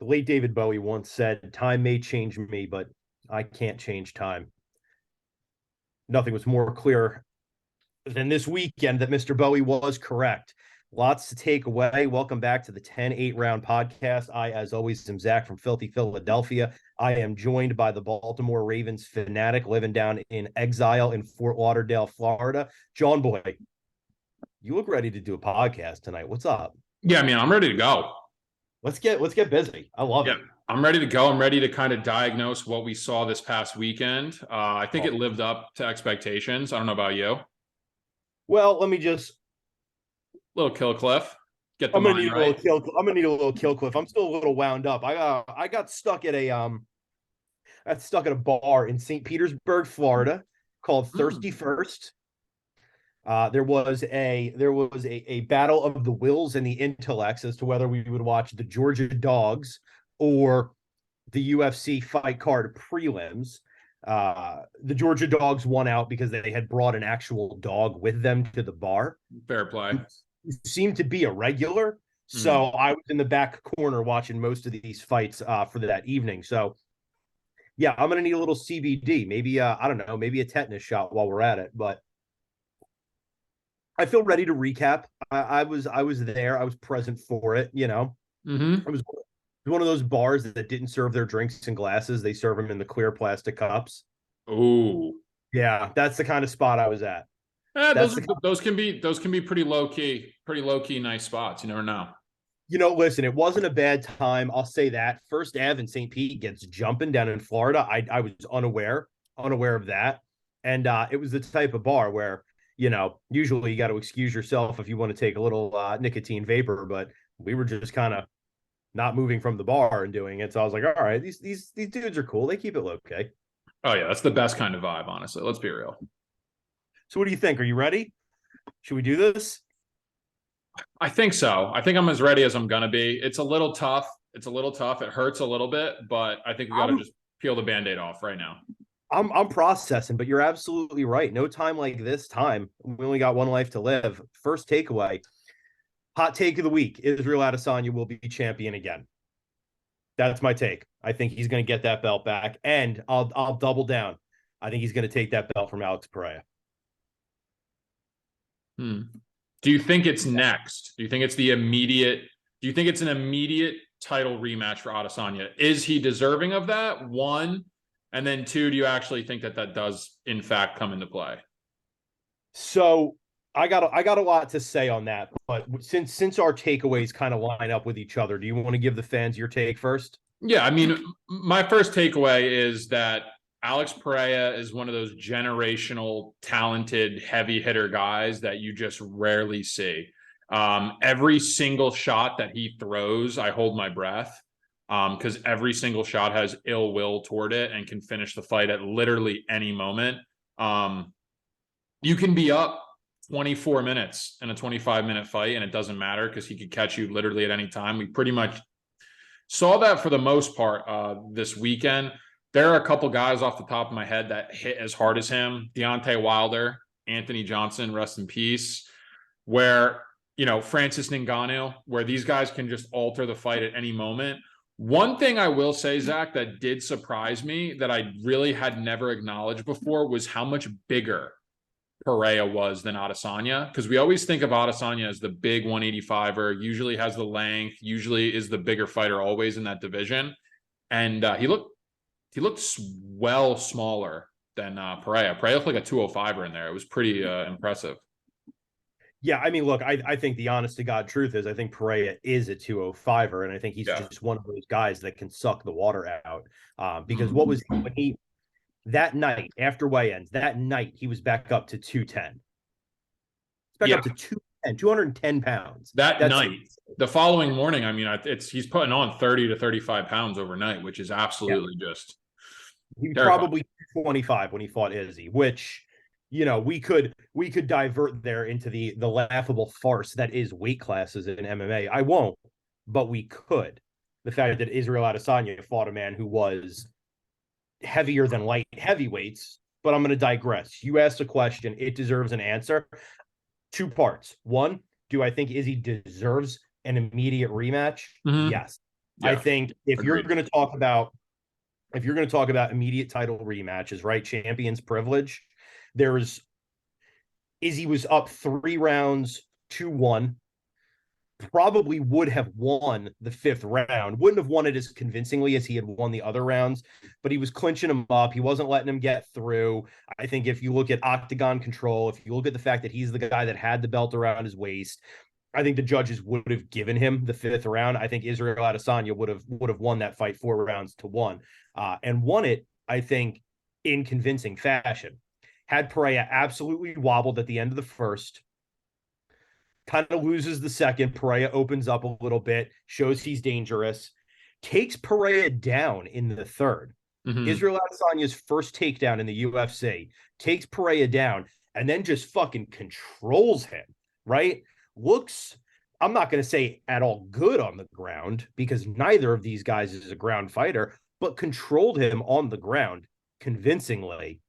The late David Bowie once said, "Time may change me, but I can't change time." Nothing was more clear than this weekend that Mr. Bowie was correct. Lots to take away. Welcome back to the 10-8 round podcast. I, as always, am Zach from Filthy Philadelphia. I am joined by the Baltimore Ravens fanatic living down in exile in Fort Lauderdale, Florida. John Boy, you look ready to do a podcast tonight. What's up? Yeah, I mean, I'm ready to go. Let's get busy. I love Yeah, it. I'm ready to go. I'm ready to kind of diagnose what we saw this past weekend. I think it lived up to expectations. I don't know about you. Well, let me just Little kill cliff. Get the I'm gonna mind need a right. little kill. I'm gonna need a little kill cliff. I'm still a little wound up. I got stuck at a bar in St. Petersburg, Florida, called Thirsty First. There was a battle of the wills and the intellects as to whether we would watch the Georgia Dogs or the UFC fight card prelims. The Georgia Dogs won out because they had brought an actual dog with them to the bar. Fair play. Seemed to be a regular. So I was in the back corner watching most of these fights for that evening. So yeah, I'm gonna need a little CBD. Maybe I don't know, maybe a tetanus shot while we're at it. But I feel ready to recap. I was there. I was present for it. You know, Mm-hmm. it was one of those bars that didn't serve their drinks in glasses. They serve them in the clear plastic cups. Ooh. Yeah, that's the kind of spot I was at. That's Those the those can be pretty low key nice spots. You never know. listen, it wasn't a bad time. I'll say that. First Ave in St. Pete gets jumping down in Florida. I was unaware of that. And it was the type of bar where, usually you got to excuse yourself if you want to take a little nicotine vapor, but we were just kind of not moving from the bar and doing it. So I was like, all right, these dudes are cool. They keep it low key. Oh yeah, that's the best kind of vibe, honestly. Let's be real. So what do you think? Are you ready? Should we do this? I think so. I think I'm as ready as I'm gonna be. It's a little tough. It's a little tough. It hurts a little bit, but I think we got to I'm just peel the band-aid off right now. I'm processing, but you're absolutely right. No time like this time. We only got one life to live. First takeaway. Hot take of the week. Israel Adesanya will be champion again. That's my take. I think he's going to get that belt back, and I'll double down. I think he's going to take that belt from Alex Pereira. Do you think it's next? Do you think it's the immediate? Do you think it's an immediate title rematch for Adesanya? Is he deserving of that? One, and then two, do you actually think that that does in fact come into play? So I got a lot to say on that, but since our takeaways kind of line up with each other, do you want to give the fans your take first? Yeah, I mean, my first takeaway is that Alex Pereira is one of those generational, talented, heavy hitter guys that you just rarely see. Every single shot that he throws, I hold my breath because every single shot has ill will toward it and can finish the fight at literally any moment. You can be up 24 minutes in a 25-minute fight, and it doesn't matter because he could catch you literally at any time. We pretty much saw that for the most part this weekend. There are a couple guys off the top of my head that hit as hard as him. Deontay Wilder, Anthony Johnson, rest in peace, where, Francis Ngannou, where these guys can just alter the fight at any moment. One thing I will say, Zach, that did surprise me that I really had never acknowledged before was how much bigger Pereira was than Adesanya, because we always think of Adesanya as the big 185er, usually has the length, usually is the bigger fighter always in that division. And he looked well smaller than Pereira. Pereira looked like a 205er in there. It was pretty impressive. Yeah, I mean, look, I think the honest to God truth is I think Pereira is a 205er, and I think he's just one of those guys that can suck the water out. Because what was when he that night after weigh-ins, that night he was back up to 210. Back up to 210, 210 pounds. That's night. The following morning, I mean, he's putting on 30 to 35 pounds overnight, which is absolutely just he was probably 25 when he fought Izzy, which we could divert there into the laughable farce that is weight classes in MMA. I won't, but we could. The fact that Israel Adesanya fought a man who was heavier than light heavyweights, but I'm going to digress. You asked a question. It deserves an answer. Two parts. One, do I think Izzy deserves an immediate rematch? Mm-hmm. Yes. I Yeah, think if you're agreed. going to talk about immediate title rematches, right? Champions privilege. There's Izzy was up 3 rounds, 2-1. Probably would have won the fifth round. Wouldn't have won it as convincingly as he had won the other rounds, but he was clinching him up. He wasn't letting him get through. I think if you look at octagon control, if you look at the fact that he's the guy that had the belt around his waist, I think the judges would have given him the fifth round. I think Israel Adesanya would have won that fight 4 rounds to 1, and won it. I think in convincing fashion. Had Pereira absolutely wobbled at the end of the first, kind of loses the second. Pereira opens up a little bit, shows he's dangerous, takes Pereira down in the third. Mhm. Israel Adesanya's first takedown in the UFC, takes Pereira down, and then just fucking controls him, right? Looks, I'm not going to say at all good on the ground because neither of these guys is a ground fighter, but controlled him on the ground convincingly.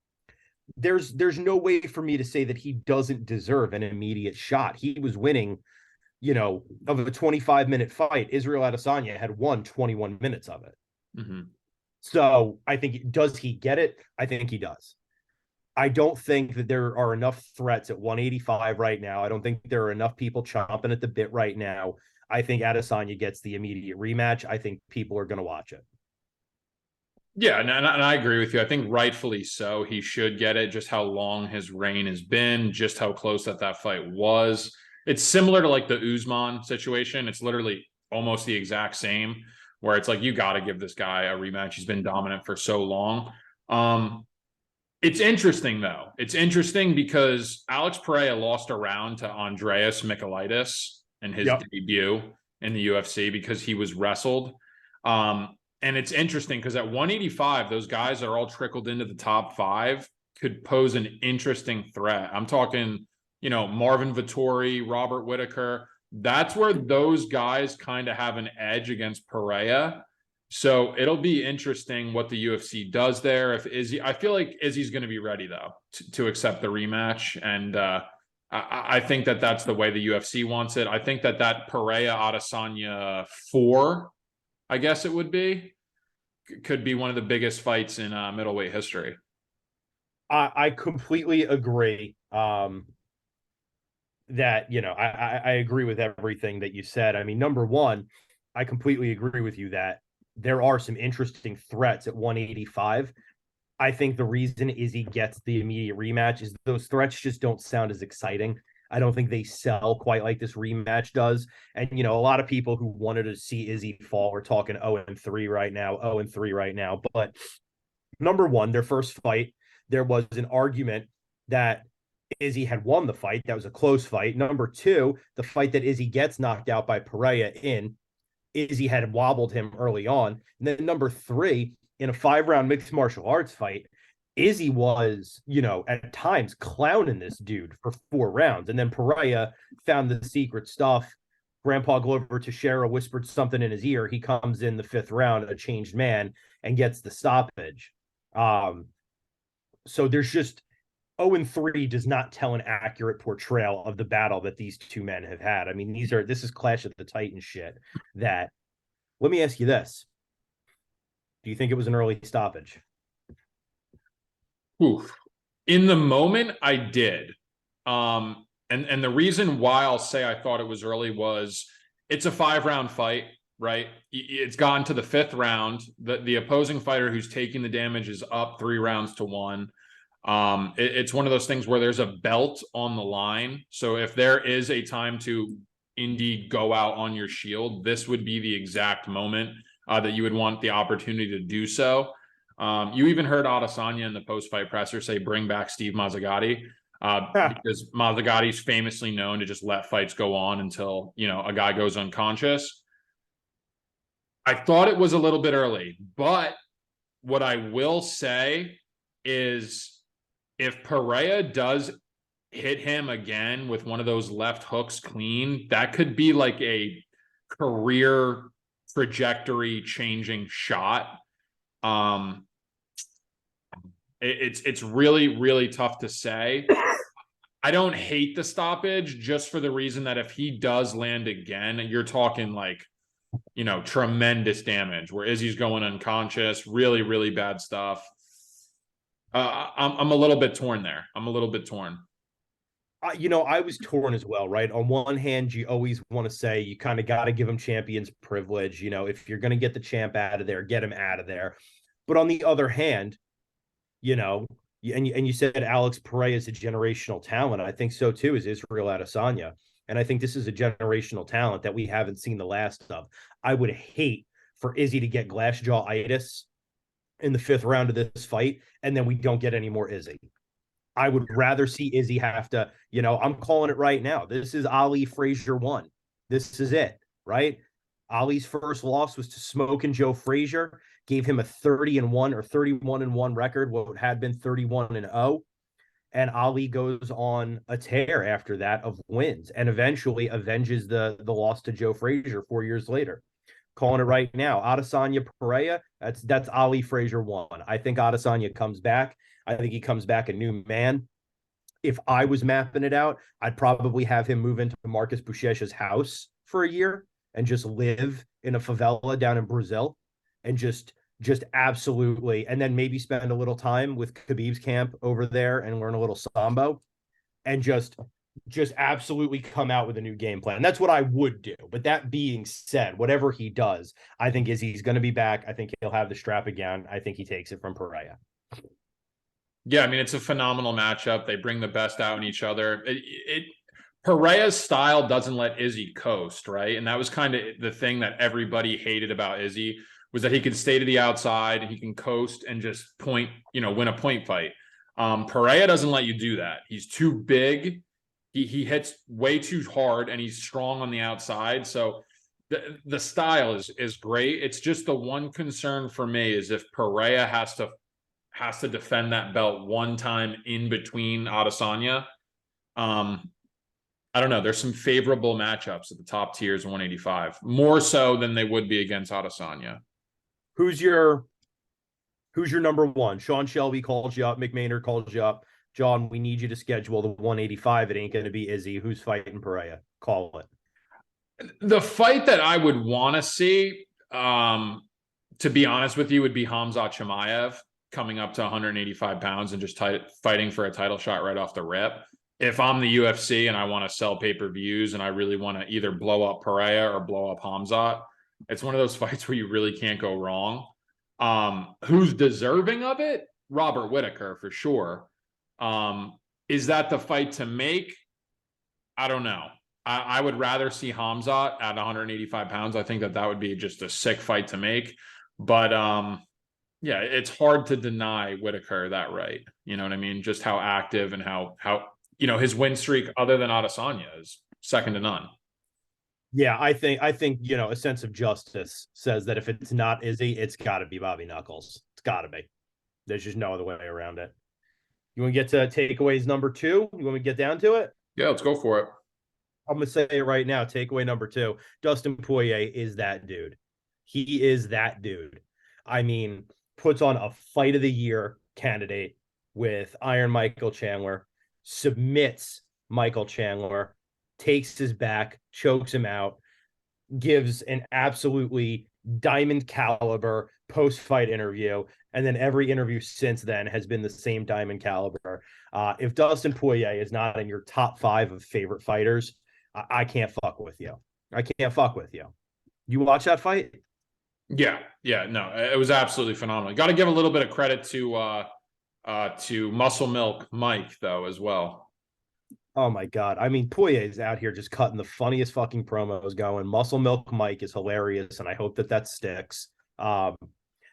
There's no way for me to say that he doesn't deserve an immediate shot. He was winning, of a 25-minute fight. Israel Adesanya had won 21 minutes of it. Mhm. So I think, does he get it? I think he does. I don't think that there are enough threats at 185 right now. I don't think there are enough people chomping at the bit right now. I think Adesanya gets the immediate rematch. I think people are going to watch it. Yeah, and I agree with you. I think rightfully so. He should get it. Just how long his reign has been, just how close that fight was. It's similar to like the Usman situation. It's literally almost the exact same, where it's like you got to give this guy a rematch. He's been dominant for so long. It's interesting though. It's interesting because Alex Pereira lost a round to Andreas Michailidis in his Yep. debut in the UFC because he was wrestled. And it's interesting because at 185, those guys that are all trickled into the top 5 could pose an interesting threat. I'm talking, Marvin Vettori, Robert Whitaker. That's where those guys kind of have an edge against Pereira. So it'll be interesting what the UFC does there. If Izzy, I feel like Izzy's going to be ready though to accept the rematch, and I think that's the way the UFC wants it. I think that Pereira Adesanya 4, I guess it would be, could be one of the biggest fights in middleweight history. I completely agree. That I agree with everything that you said. I mean, number one, I completely agree with you that there are some interesting threats at 185. I think the reason Izzy gets the immediate rematch is those threats just don't sound as exciting. I don't think they sell quite like this rematch does. And a lot of people who wanted to see Izzy fall are talking 0-3 right now, 0-3 right now. But number one, their first fight, there was an argument that Izzy had won the fight. That was a close fight. Number two, the fight that Izzy gets knocked out by Pereira in, Izzy had wobbled him early on. And then number three, in a 5-round mixed martial arts fight, Izzy was, at times clowning this dude for 4 rounds. And then Pereira found the secret stuff. Grandpa Glover Teixeira whispered something in his ear. He comes in the 5th round, a changed man, and gets the stoppage. So there's just 0-3 does not tell an accurate portrayal of the battle that these two men have had. I mean, this is Clash of the Titans shit. That, let me ask you this. Do you think it was an early stoppage? Oof. In the moment, I did. And the reason why I'll say I thought it was early was it's a 5-round fight, right? It's gone to the 5th round. The opposing fighter who's taking the damage is up 3 rounds to 1. It's one of those things where there's a belt on the line. So if there is a time to indeed go out on your shield, this would be the exact moment that you would want the opportunity to do so. You even heard Adesanya in the post-fight presser say, "Bring back Steve Mazzagatti," because Mazzagati's famously known to just let fights go on until a guy goes unconscious. I thought it was a little bit early, but what I will say is, if Pereira does hit him again with one of those left hooks clean, that could be like a career trajectory changing shot. It's really, really tough to say. I don't hate the stoppage just for the reason that if he does land again, you're talking like tremendous damage where Izzy's going unconscious, really, really bad stuff. I'm a little bit torn there. I'm a little bit torn. I was torn as well, right? On one hand, you always want to say you kind of got to give him champion's privilege. If you're going to get the champ out of there, get him out of there. But on the other hand, you know, and you said Alex Pereira is a generational talent. I think so too, is Israel Adesanya. And I think this is a generational talent that we haven't seen the last of. I would hate for Izzy to get glass jaw-itis in the 5th round of this fight, and then we don't get any more Izzy. I would rather see Izzy have to, I'm calling it right now. This is Ali Frazier 1. This is it, right? Ali's first loss was to Smoking Joe Frazier, gave him a 30-1 or 31-1 record, what had been 31-0. And Ali goes on a tear after that of wins and eventually avenges the loss to Joe Frazier 4 years later. Calling it right now. Adesanya Pereira, that's Ali Frazier 1. I think Adesanya comes back. I think he comes back a new man. If I was mapping it out, I'd probably have him move into Marcus Buchech's house for a year and just live in a favela down in Brazil and just absolutely, and then maybe spend a little time with Khabib's camp over there and learn a little Sambo and just absolutely come out with a new game plan. That's what I would do. But that being said, whatever he does, I think Izzy's going to be back. I think he'll have the strap again. I think he takes it from Pereira. Yeah, I mean, it's a phenomenal matchup. They bring the best out in each other. Pereira's style doesn't let Izzy coast, right? And that was kind of the thing that everybody hated about Izzy, was that he can stay to the outside and he can coast and just point, win a point fight. Pereira doesn't let you do that. He's too big. He hits way too hard and he's strong on the outside. So the style is great. It's just the one concern for me is if Pereira has to defend that belt one time in between Adesanya. I don't know. There's some favorable matchups at the top tiers of 185, more so than they would be against Adesanya. Who's your number one? Sean Shelby calls you up. McMaynard calls you up. John, we need you to schedule the 185. It ain't going to be Izzy. Who's fighting Pereira? Call it. The fight that I would want to see, to be honest with you, would be Khamzat Chimaev coming up to 185 pounds and just fighting for a title shot right off the rip. If I'm the UFC and I want to sell pay-per-views and I really want to either blow up Pereira or blow up Khamzat, it's one of those fights where you really can't go wrong. Who's deserving of it? Robert Whittaker, for sure. Is that the fight to make? I don't know. I would rather see Khamzat at 185 pounds. I think that would be just a sick fight to make. But yeah, it's hard to deny Whittaker that right. You know what I mean? Just how active and how his win streak, other than Adesanya, is second to none. Yeah, I think a sense of justice says that if it's not Izzy, it's got to be Bobby Knuckles. It's got to be. There's just no other way around it. You want to get to takeaways number 2? You want me to get down to it? Yeah, let's go for it. I'm going to say it right now. Takeaway number 2. Dustin Poirier is that dude. He is that dude. I mean, puts on a fight of the year candidate with Iron Michael Chandler, submits Michael Chandler, takes his back, chokes him out, gives an absolutely diamond caliber post-fight interview, and then every interview since then has been the same diamond caliber. If Dustin Poirier is not in your top 5 of favorite fighters, I can't fuck with you. I can't fuck with you. You watch that fight? Yeah, no, it was absolutely phenomenal. Got to give a little bit of credit to Muscle Milk Mike though as well. Oh my God. I mean, Poirier is out here just cutting the funniest fucking promos going. Muscle Milk Mike is hilarious, and I hope that sticks.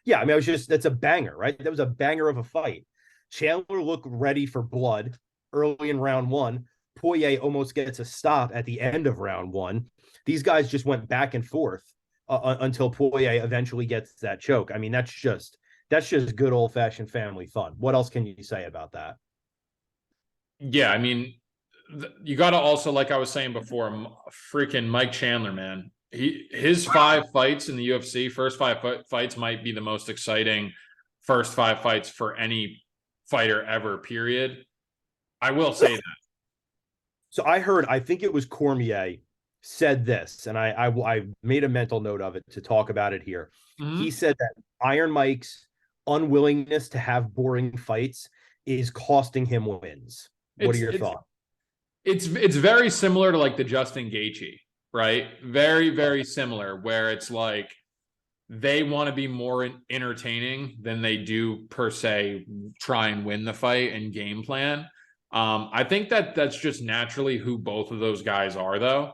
Yeah, I mean, that's a banger, right? That was a banger of a fight. Chandler looked ready for blood early in round 1. Poirier almost gets a stop at the end of round 1. These guys just went back and forth until Poirier eventually gets that choke. I mean, that's just good old-fashioned family fun. What else can you say about that? Yeah, I mean, you got to also, like I was saying before, freaking Mike Chandler, man. His 5 fights in the UFC, first 5 fights might be the most exciting first 5 fights for any fighter ever, period. I will say that. So I think it was Cormier said this, and I made a mental note of it to talk about it here. He Mhm. said that Iron Mike's unwillingness to have boring fights is costing him wins. What are It's your it's thoughts? it's very similar to like the Justin Gaethje, right? Very, very similar, where it's like they want to be more entertaining than they do per se try and win the fight and game plan. I think that that's just naturally who both of those guys are, though.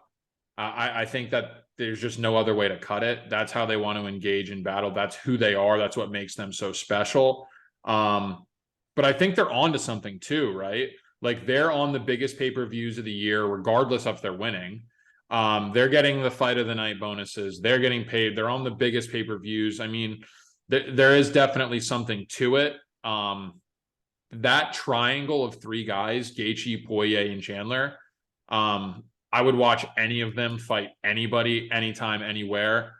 I think that there's just no other way to cut it. That's how they want to engage in battle. That's who they are. That's what makes them so special. Um, but I think they're onto something too, right? Like they're on the biggest pay-per-views of the year, regardless if they're winning. They're getting the fight of the night bonuses. They're getting paid. They're on the biggest pay-per-views. I mean, there is definitely something to it. That triangle of three guys, Gaethje, Poirier, and Chandler, I would watch any of them fight anybody, anytime, anywhere.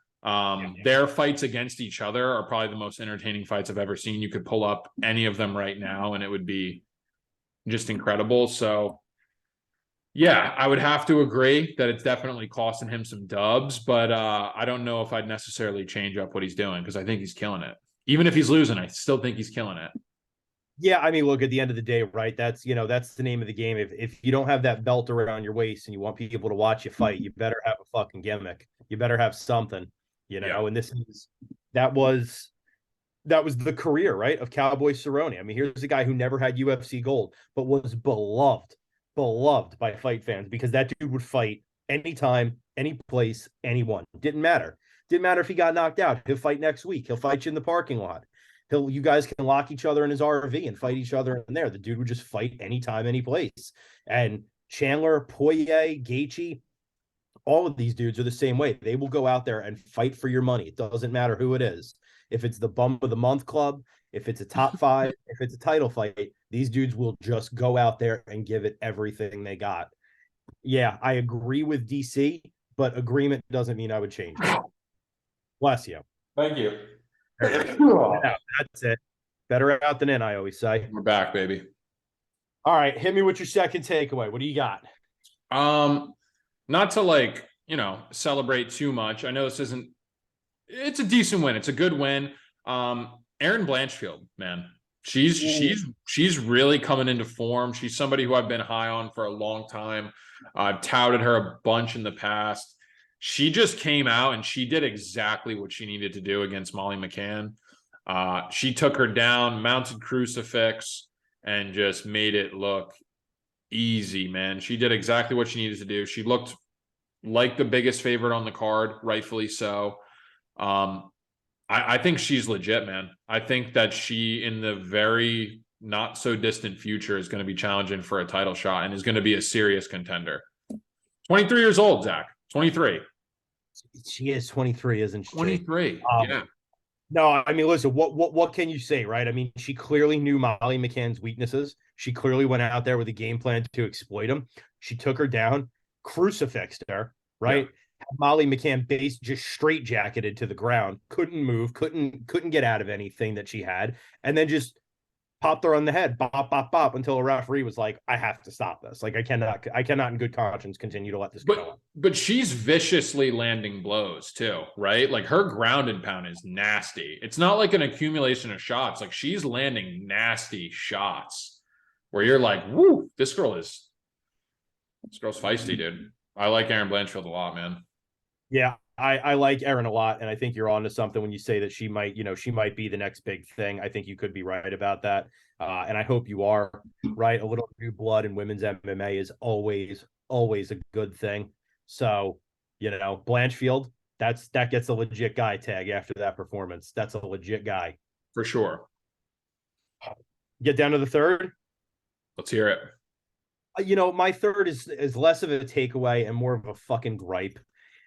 Their fights against each other are probably the most entertaining fights I've ever seen. You could pull up any of them right now, and it would be just incredible. So, yeah, I would have to agree that it's definitely costing him some dubs, but I don't know if I'd necessarily change up what he's doing because I think he's killing it. Even if he's losing, I still think he's killing it. Yeah, I mean, look, at the end of the day, right? That's the name of the game. If you don't have that belt around your waist and you want people to watch you fight, you better have a fucking gimmick. You better have something, Yeah. and that was that was the career, right, of Cowboy Cerrone. I mean, here's a guy who never had UFC gold, but was beloved by fight fans because that dude would fight anytime, any place, anyone. Didn't matter if he got knocked out. He'll fight next week. He'll fight you in the parking lot. You guys can lock each other in his RV and fight each other in there. The dude would just fight anytime, any place. And Chandler, Poirier, Gaethje, all of these dudes are the same way. They will go out there and fight for your money. It doesn't matter who it is. If it's the bum of the month club, if it's a top five, if it's a title fight, these dudes will just go out there and give it everything they got. Yeah, I agree with DC, but agreement doesn't mean I would change it. Bless you. Thank you. There we go. Yeah, that's it. Better out than in, I always say. We're back, baby. All right, hit me with your second takeaway. What do you got? Not to like, celebrate too much. I know this isn't it's a decent win. It's a good win. Erin Blanchfield, man. She's really coming into form. She's somebody who I've been high on for a long time. I've touted her a bunch in the past. She just came out and she did exactly what she needed to do against Molly McCann. She took her down, mounted crucifix, and just made it look easy, man. She did exactly what she needed to do. She looked like the biggest favorite on the card, rightfully so. I think she's legit, man. I think that she, in the very not so distant future, is going to be challenging for a title shot and is going to be a serious contender. 23 years old, Zach. 23. She is 23, isn't she? 23. Yeah. No, I mean, listen, what can you say, right? I mean, she clearly knew Molly McCann's weaknesses. She clearly went out there with a game plan to exploit them. She took her down, crucifixed her, right? Yeah. Molly McCann base just straight jacketed to the ground, couldn't move, couldn't get out of anything that she had, and then just popped her on the head, bop, bop, bop, until a referee was like, I have to stop this. Like, I cannot in good conscience continue to let this go on. But she's viciously landing blows too, right? Like her ground and pound is nasty. It's not like an accumulation of shots. Like she's landing nasty shots where you're like, woo, this girl's feisty, dude. I like Erin Blanchfield a lot, man. Yeah, I like Erin a lot, and I think you're on to something when you say that she might be the next big thing. I think you could be right about that, and I hope you are right. A little new blood in women's MMA is always a good thing. So, Blanchfield, that gets a legit guy tag after that performance. That's a legit guy for sure. Get down to the third. Let's hear it. My third is less of a takeaway and more of a fucking gripe.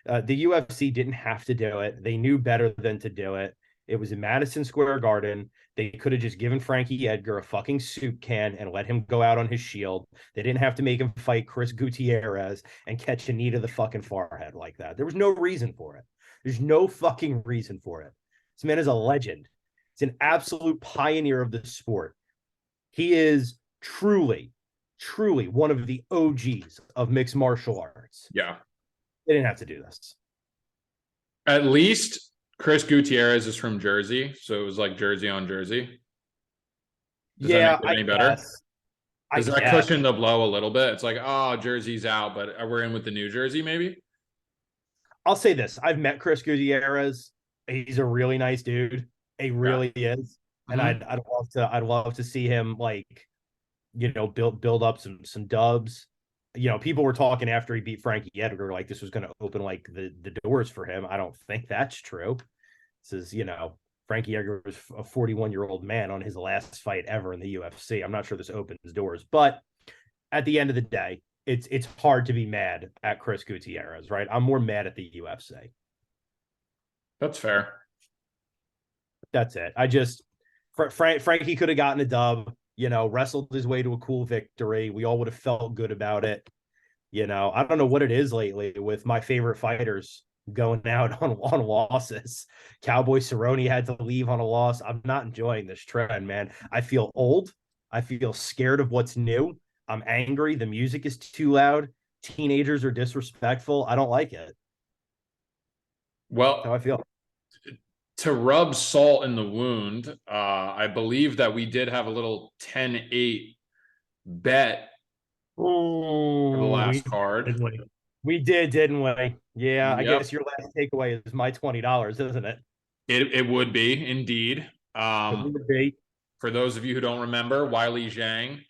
The UFC didn't have to do it. They knew better than to do it. It was in Madison Square Garden. They could have just given Frankie Edgar a fucking soup can and let him go out on his shield. They didn't have to make him fight Chris Gutierrez and catch a knee to the fucking forehead like that. There was no reason for it. There's no fucking reason for it. This man is a legend. He's an absolute pioneer of the sport. He is truly one of the OGs of mixed martial arts. Yeah. They didn't have to do this. At least Chris Gutierrez is from Jersey, so it was like jersey on jersey. Does that make Yeah, it I any better? guess. I Does that guess. cushion the blow a little bit? It's like, oh, Jersey's out, but we're in with the New Jersey, maybe? I'll say this. I've met Chris Gutierrez. He's a really nice dude. He Yeah. really is. And Mhm. I'd love to see him like, build up some dubs. People were talking after he beat Frankie Edgar, like this was gonna open like the doors for him. I don't think that's true. This is, Frankie Edgar was a 41-year-old man on his last fight ever in the UFC. I'm not sure this opens doors, but at the end of the day, it's hard to be mad at Chris Gutierrez, right? I'm more mad at the UFC. That's fair. That's it. I just Frankie could have gotten a dub, wrestled his way to a cool victory. We all would have felt good about it. I don't know what it is lately with my favorite fighters going out on losses. Cowboy Cerrone had to leave on a loss. I'm not enjoying this trend, man. I feel old. I feel scared of what's new. I'm angry. The music is too loud. Teenagers are disrespectful. I don't like it. That's how Well, I feel. to rub salt in the wound, I believe that we did have a little 10-8 bet for the Oh, last card. didn't we? We did, didn't we? Yeah, I Yep. guess your last takeaway is my $20, isn't it? It would be indeed. It would be. For those of you who don't remember, Wiley Zhang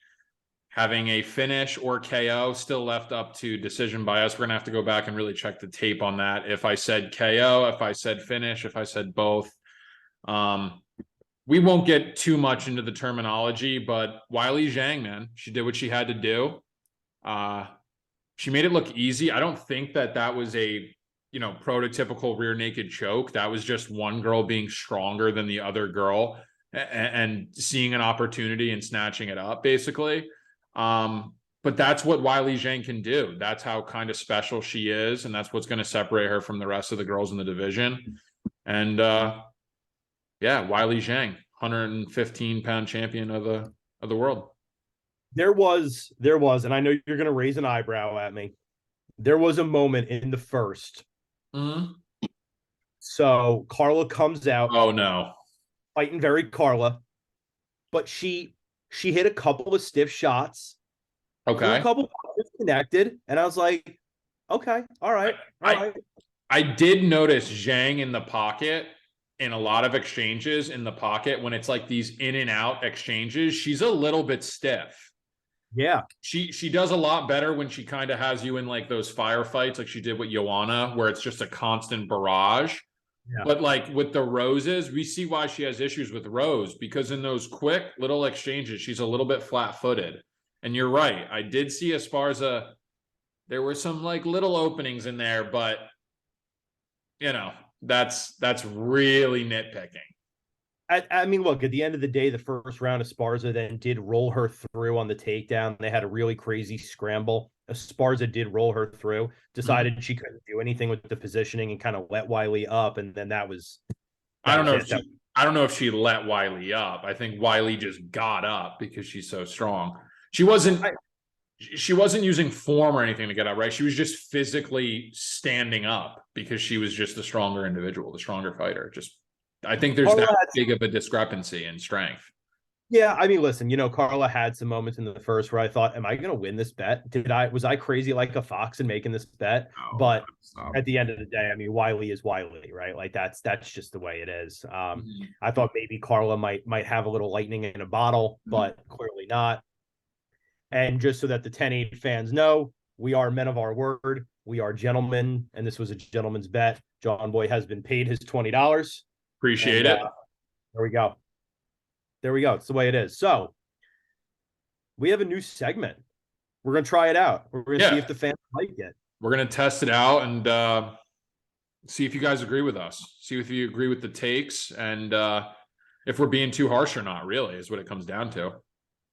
having a finish or KO still left up to decision by us. We're going to have to go back and really check the tape on that. If I said KO, if I said finish, if I said both. We won't get too much into the terminology, but Wiley Zhang, man, she did what she had to do. She made it look easy. I don't think that was a prototypical rear naked choke. That was just one girl being stronger than the other girl and seeing an opportunity and snatching it up, basically. But that's what Wiley Zhang can do. That's how kind of special she is, and that's what's going to separate her from the rest of the girls in the division. And yeah, Wiley Zhang, 115-pound champion of the world. There was, and I know you're going to raise an eyebrow at me. There was a moment in the first. Mm-hmm. So Carla comes out. Oh no, fighting very Carla, but she hit a couple of stiff shots. okay. A couple connected, and I was like, okay, all right. I did notice Zhang in the pocket in a lot of exchanges in the pocket when it's like these in and out exchanges. She's a little bit stiff. Yeah. She does a lot better when she kind of has you in like those firefights like she did with Joanna, where it's just a constant barrage. Yeah. But like with the Roses, we see why she has issues with Rose, because in those quick little exchanges, she's a little bit flat-footed. And you're right. I did see Esparza. There were some like little openings in there, but that's really nitpicking. I mean, look, at the end of the day, the first round, Esparza then did roll her through on the takedown. They had a really crazy scramble. Esparza did roll her through, decided she couldn't do anything with the positioning and kind of let Wiley up. And then that was I don't know if she let Wiley up. I think Wiley just got up because she's so strong. She wasn't using form or anything to get up, right? She was just physically standing up because she was just the stronger individual, the stronger fighter. I think there's that big of a discrepancy in strength. Yeah, I mean, listen, Carla had some moments in the first where I thought, am I going to win this bet? Was I crazy like a fox in making this bet? But at the end of the day, I mean, Wiley is Wiley, right? Like that's just the way it is. I thought maybe Carla might have a little lightning in a bottle, but clearly not. And just so that the 10-8 fans know, we are men of our word. We are gentlemen, and this was a gentleman's bet. John Boy has been paid his $20. Appreciate it. There we go. It's the way it is. So we have a new segment. We're going to try it out. We're going to see if the fans like it. We're going to test it out and see if you guys agree with us. See if you agree with the takes and if we're being too harsh or not, really, is what it comes down to.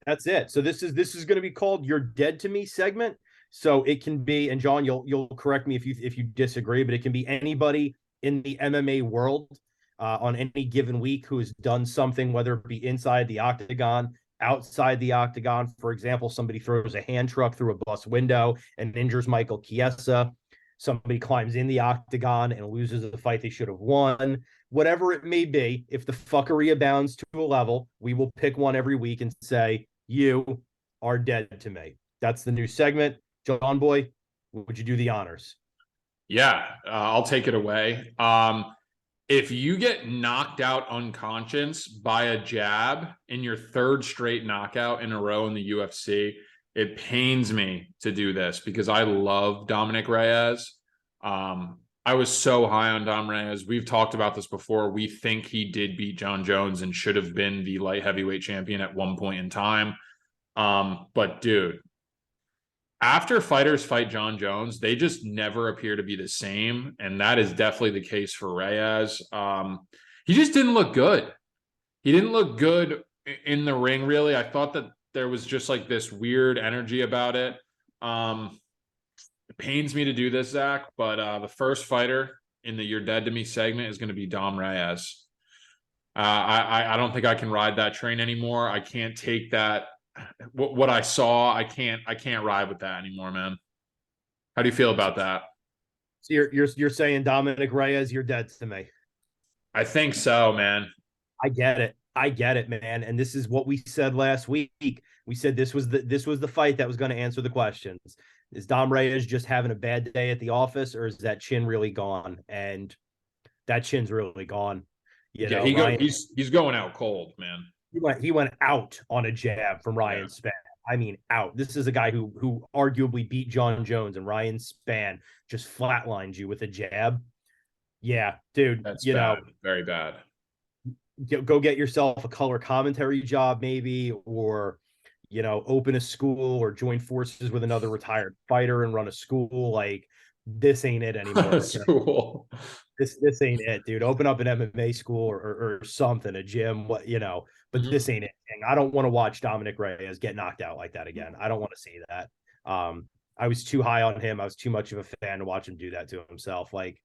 That's it. So this is going to be called You're Dead to Me segment. So it can be, and John, you'll correct me if you disagree, but it can be anybody in the MMA world on any given week who has done something, whether it be inside the octagon, outside the octagon. For example, somebody throws a hand truck through a bus window and injures Michael Chiesa. somebody climbs in the octagon and loses a fight they should have won, whatever it may be. If the fuckery abounds to a level, we will pick one every week and say, you are dead to me. That's the new segment. John Boy, would you do the honors? Yeah, I'll take it away. If you get knocked out unconscious by a jab in your third straight knockout in a row in the UFC, it pains me to do this because I love Dominic Reyes. I was so high on Dom Reyes. We've talked about this before. We think he did beat John Jones and should have been the light heavyweight champion at one point in time. But dude, after fighters fight John Jones, they just never appear to be the same. And that is definitely the case for Reyes. He just didn't look good. He didn't look good in the ring, really. I thought that there was just like this weird energy about it. It pains me to do this, Zach, but the first fighter in the You're Dead to Me segment is going to be Dom Reyes. I don't think I can ride that train anymore. I can't take that. What I saw, I can't ride with that anymore, man. How do you feel about that? So you're saying Dominic Reyes, you're dead to me. I think so, man. I get it, man. And this is what we said last week. We said this was the fight that was going to answer the questions. Is Dom Reyes just having a bad day at the office, or is that chin really gone? And that chin's really gone. He's going out cold, man. He went out on a jab from Ryan Spann. I mean, out. This is a guy who arguably beat John Jones, and Ryan Spann just flatlined you with a jab. Yeah, dude. That's bad. Very bad. Go get yourself a color commentary job, maybe, or open a school or join forces with another retired fighter and run a school. Like, this ain't it anymore. School. This ain't it, dude. Open up an MMA school or something, a gym, but this ain't it. I don't want to watch Dominic Reyes get knocked out like that again. I don't want to see that. I was too high on him. I was too much of a fan to watch him do that to himself. Like,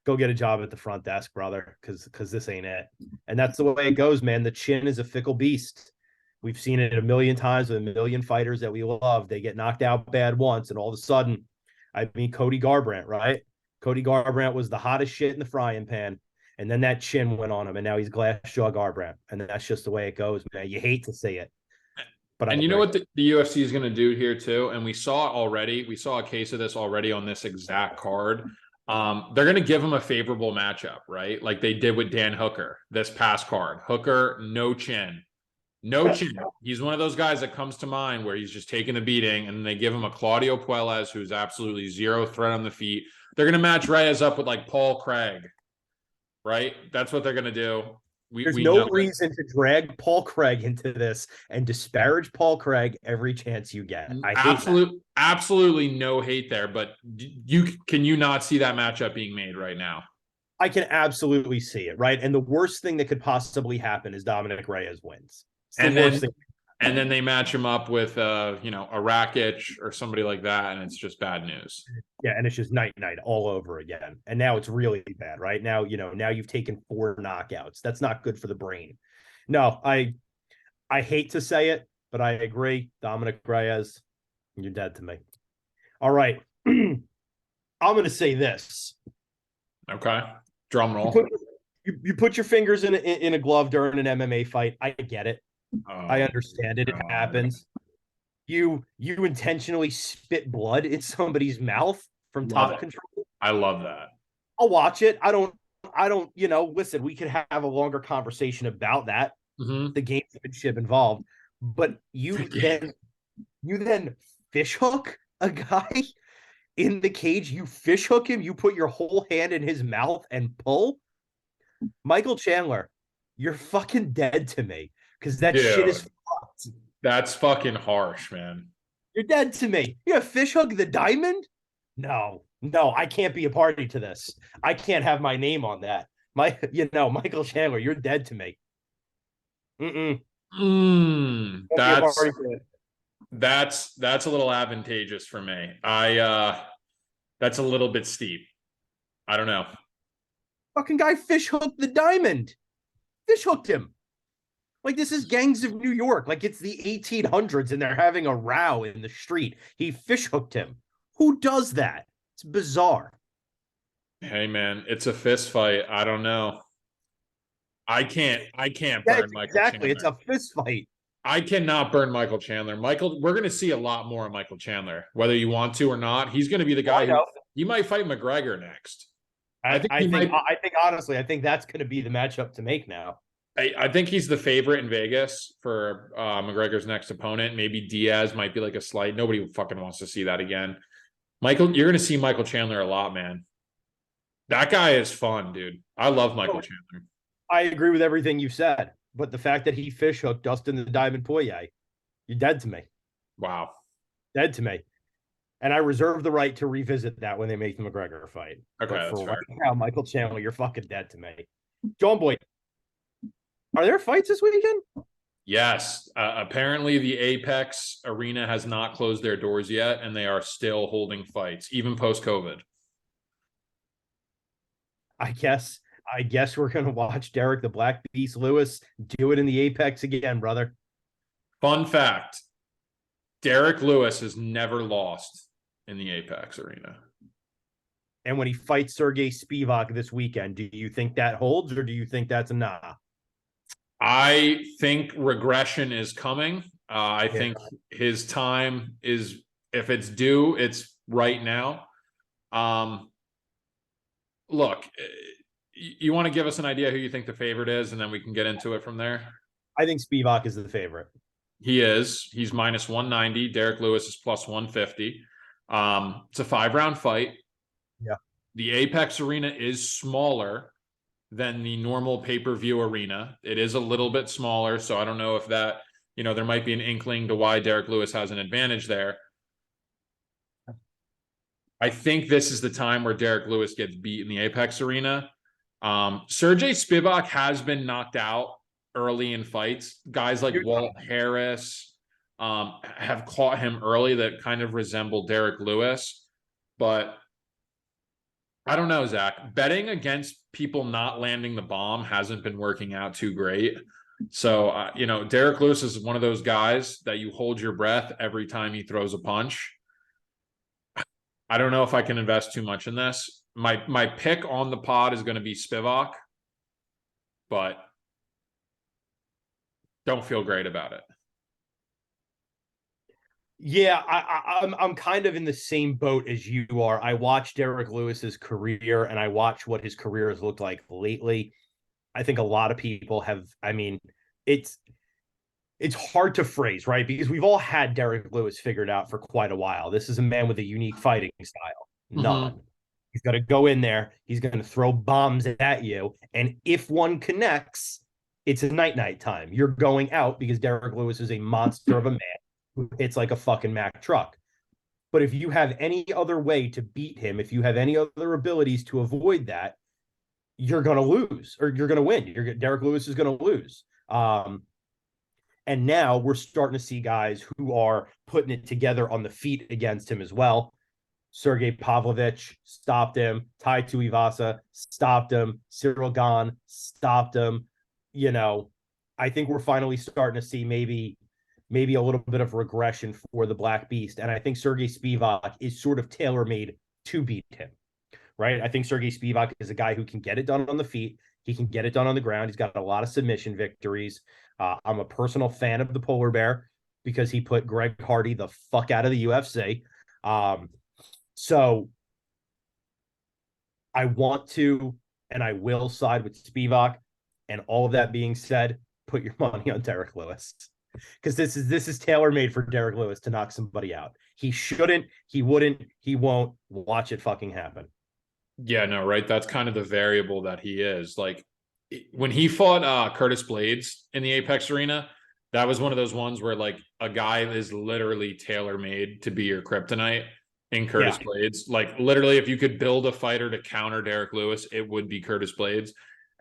go get a job at the front desk, brother, because this ain't it. And that's the way it goes, man. The chin is a fickle beast. We've seen it a million times with a million fighters that we love. They get knocked out bad once, and all of a sudden, Cody Garbrandt, right? Cody Garbrandt was the hottest shit in the frying pan, and then that chin went on him, and now he's glass jaw Garbrandt, and that's just the way it goes, man. You hate to see it, but you know what the UFC is going to do here too, and we saw it already. We saw a case of this already on this exact card. They're going to give him a favorable matchup, right? Like they did with Dan Hooker this past card. Hooker, no chin. No chin. He's one of those guys that comes to mind where he's just taking a beating, and they give him a Claudio Puelles who's absolutely zero threat on the feet. They're going to match Reyes up with like Paul Craig, right? That's what they're going to do. There's no reason to drag Paul Craig into this and disparage Paul Craig every chance you get. Absolutely no hate there, but can you not see that matchup being made right now? I can absolutely see it, right? And the worst thing that could possibly happen is Dominic Reyes wins. And then they match him up with a Rakic or somebody like that, and it's just bad news. Yeah, and it's just night all over again. And now it's really bad, right? Now, now you've taken 4 knockouts. That's not good for the brain. No, I hate to say it, but I agree. Dominic Reyes, you're dead to me. All right. I'm going to say this. Okay. Drum roll. You put your fingers in a glove during an MMA fight. I get it. I understand it. It happens. You intentionally spit blood in somebody's mouth from top control. I love that. I'll watch it. I don't, listen, we could have a longer conversation about that. Mm-hmm. The gamesmanship involved. But you then fish hook a guy in the cage. You fish hook him. You put your whole hand in his mouth and pull. Michael Chandler, you're fucking dead to me. Because that shit is fucked. That's fucking harsh, man. You're dead to me. You have fish hook the diamond? No, I can't be a party to this. I can't have my name on that. Michael Chandler, you're dead to me. That's a little advantageous for me. That's a little bit steep. I don't know. Fucking guy fish hooked the diamond. Fish hooked him. Like, this is Gangs of New York. Like, it's the 1800s and they're having a row in the street. He fish hooked him. Who does that? It's bizarre. Hey man, it's a fist fight. I don't know. I can't Yeah, burn Michael exactly. It's Chandler. a fist fight. I cannot burn Michael Chandler. We're going to see a lot more of Michael Chandler, whether you want to or not. He's going to be the Oh, guy I who know. he might fight McGregor next. I I, think I he think might. I think honestly, I think that's going to be the matchup to make now. I think he's the favorite in Vegas for McGregor's next opponent. Maybe Diaz might be like a slight. Nobody fucking wants to see that again. Michael, you're going to see Michael Chandler a lot, man. That guy is fun, dude. I love Michael Oh, Chandler. I agree with everything you said, but the fact that he fish hooked Dustin the Diamond Poirier, you're dead to me. Wow. Dead to me. And I reserve the right to revisit that when they make the McGregor fight. Okay, But that's for fair. right now, Michael Chandler, you're fucking dead to me. John Boy, are there fights this weekend? Yes. Apparently, the Apex Arena has not closed their doors yet, and they are still holding fights, even post COVID. I guess. I guess we're gonna watch Derek the Black Beast Lewis do it in the Apex again, brother. Fun fact: Derek Lewis has never lost in the Apex Arena. And when he fights Sergey Spivak this weekend, do you think that holds, or do you think that's a nah? I think regression is coming. I Yeah. think his time is, if it's due, it's right now. Look, you want to give us an idea who you think the favorite is, and then we can get into it from there. I think Spivak is the favorite. He is. He's minus 190. Derek Lewis is plus 150. It's a 5-round fight. Yeah. The Apex Arena is smaller than the normal pay-per-view arena. It is a little bit smaller, so I don't know if that, there might be an inkling to why Derek Lewis has an advantage there. I think this is the time where Derek Lewis gets beat in the Apex Arena. Sergey Spivak has been knocked out early in fights. Guys like Walt Harris have caught him early that kind of resemble Derek Lewis. But I don't know, Zach. Betting against people not landing the bomb hasn't been working out too great. So, Derek Lewis is one of those guys that you hold your breath every time he throws a punch. I don't know if I can invest too much in this. My pick on the pod is going to be Spivak, but don't feel great about it. Yeah, I'm kind of in the same boat as you are. I watched Derek Lewis's career, and I watch what his career has looked like lately. I think a lot of people have. I mean, it's hard to phrase, right? Because we've all had Derek Lewis figured out for quite a while. This is a man with a unique fighting style. None. He's going to go in there. He's going to throw bombs at you, and if one connects, it's a night time. You're going out because Derek Lewis is a monster of a man who hits like a fucking Mack truck. But if you have any other way to beat him, if you have any other abilities to avoid that, you're going to lose or you're going to win. Derek Lewis is going to lose. And now we're starting to see guys who are putting it together on the feet against him as well. Sergey Pavlovich stopped him. Tai Tuivasa stopped him. Cyril Gane stopped him. I think we're finally starting to see maybe a little bit of regression for the Black Beast. And I think Sergey Spivak is sort of tailor-made to beat him, right? I think Sergey Spivak is a guy who can get it done on the feet. He can get it done on the ground. He's got a lot of submission victories. I'm a personal fan of the Polar Bear because he put Greg Hardy the fuck out of the UFC. So I want to, and I will side with Spivak. And all of that being said, put your money on Derek Lewis. Because this is tailor-made for Derek Lewis to knock somebody out. He shouldn't, he wouldn't, he won't. Watch it fucking happen. Yeah, no, right. That's kind of the variable that he is. Like when he fought Curtis Blades in the Apex Arena, that was one of those ones where like a guy is literally tailor-made to be your kryptonite in Curtis Blades. Like literally, if you could build a fighter to counter Derek Lewis, it would be Curtis Blades.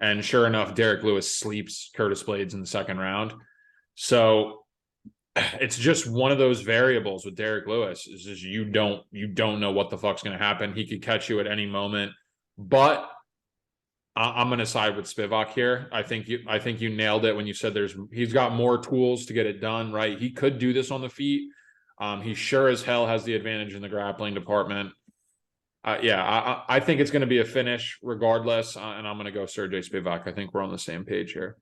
And sure enough, Derek Lewis sleeps Curtis Blades in the second round. So it's just one of those variables with Derek Lewis is just you don't know what the fuck's going to happen. He could catch you at any moment, but I'm going to side with Spivak here. I think you nailed it when you said he's got more tools to get it done. Right, he could do this on the feet. He sure as hell has the advantage in the grappling department. Yeah, I think it's going to be a finish regardless, and I'm going to go Sergey Spivak. I think we're on the same page here.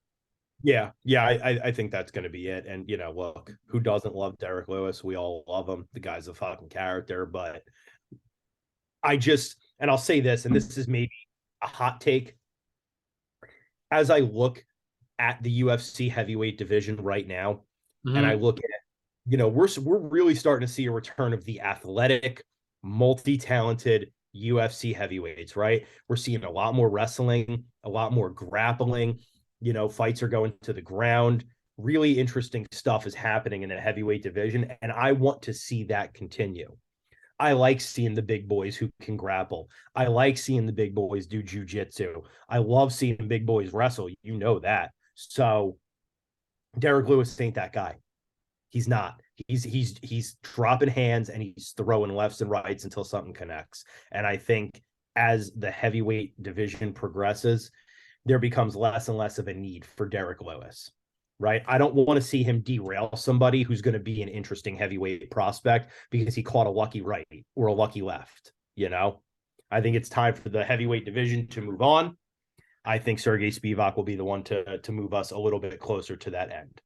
Yeah, I think that's going to be it. And look, who doesn't love Derek Lewis? We all love him. The guy's a fucking character. But and I'll say this, and this is maybe a hot take. As I look at the UFC heavyweight division right now, and I Mm-hmm. look at, we're really starting to see a return of the athletic, multi-talented UFC heavyweights, right? We're seeing a lot more wrestling, a lot more grappling, fights are going to the ground. Really interesting stuff is happening in the heavyweight division, and I want to see that continue. I like seeing the big boys who can grapple. I like seeing the big boys do jujitsu. I love seeing big boys wrestle. You know that. So Derek Lewis ain't that guy. He's not. He's dropping hands and he's throwing lefts and rights until something connects. And I think as the heavyweight division progresses, there becomes less and less of a need for Derek Lewis. Right. I don't want to see him derail somebody who's going to be an interesting heavyweight prospect because he caught a lucky right or a lucky left. I think it's time for the heavyweight division to move on. I think Sergey Spivak will be the one to move us a little bit closer to that end.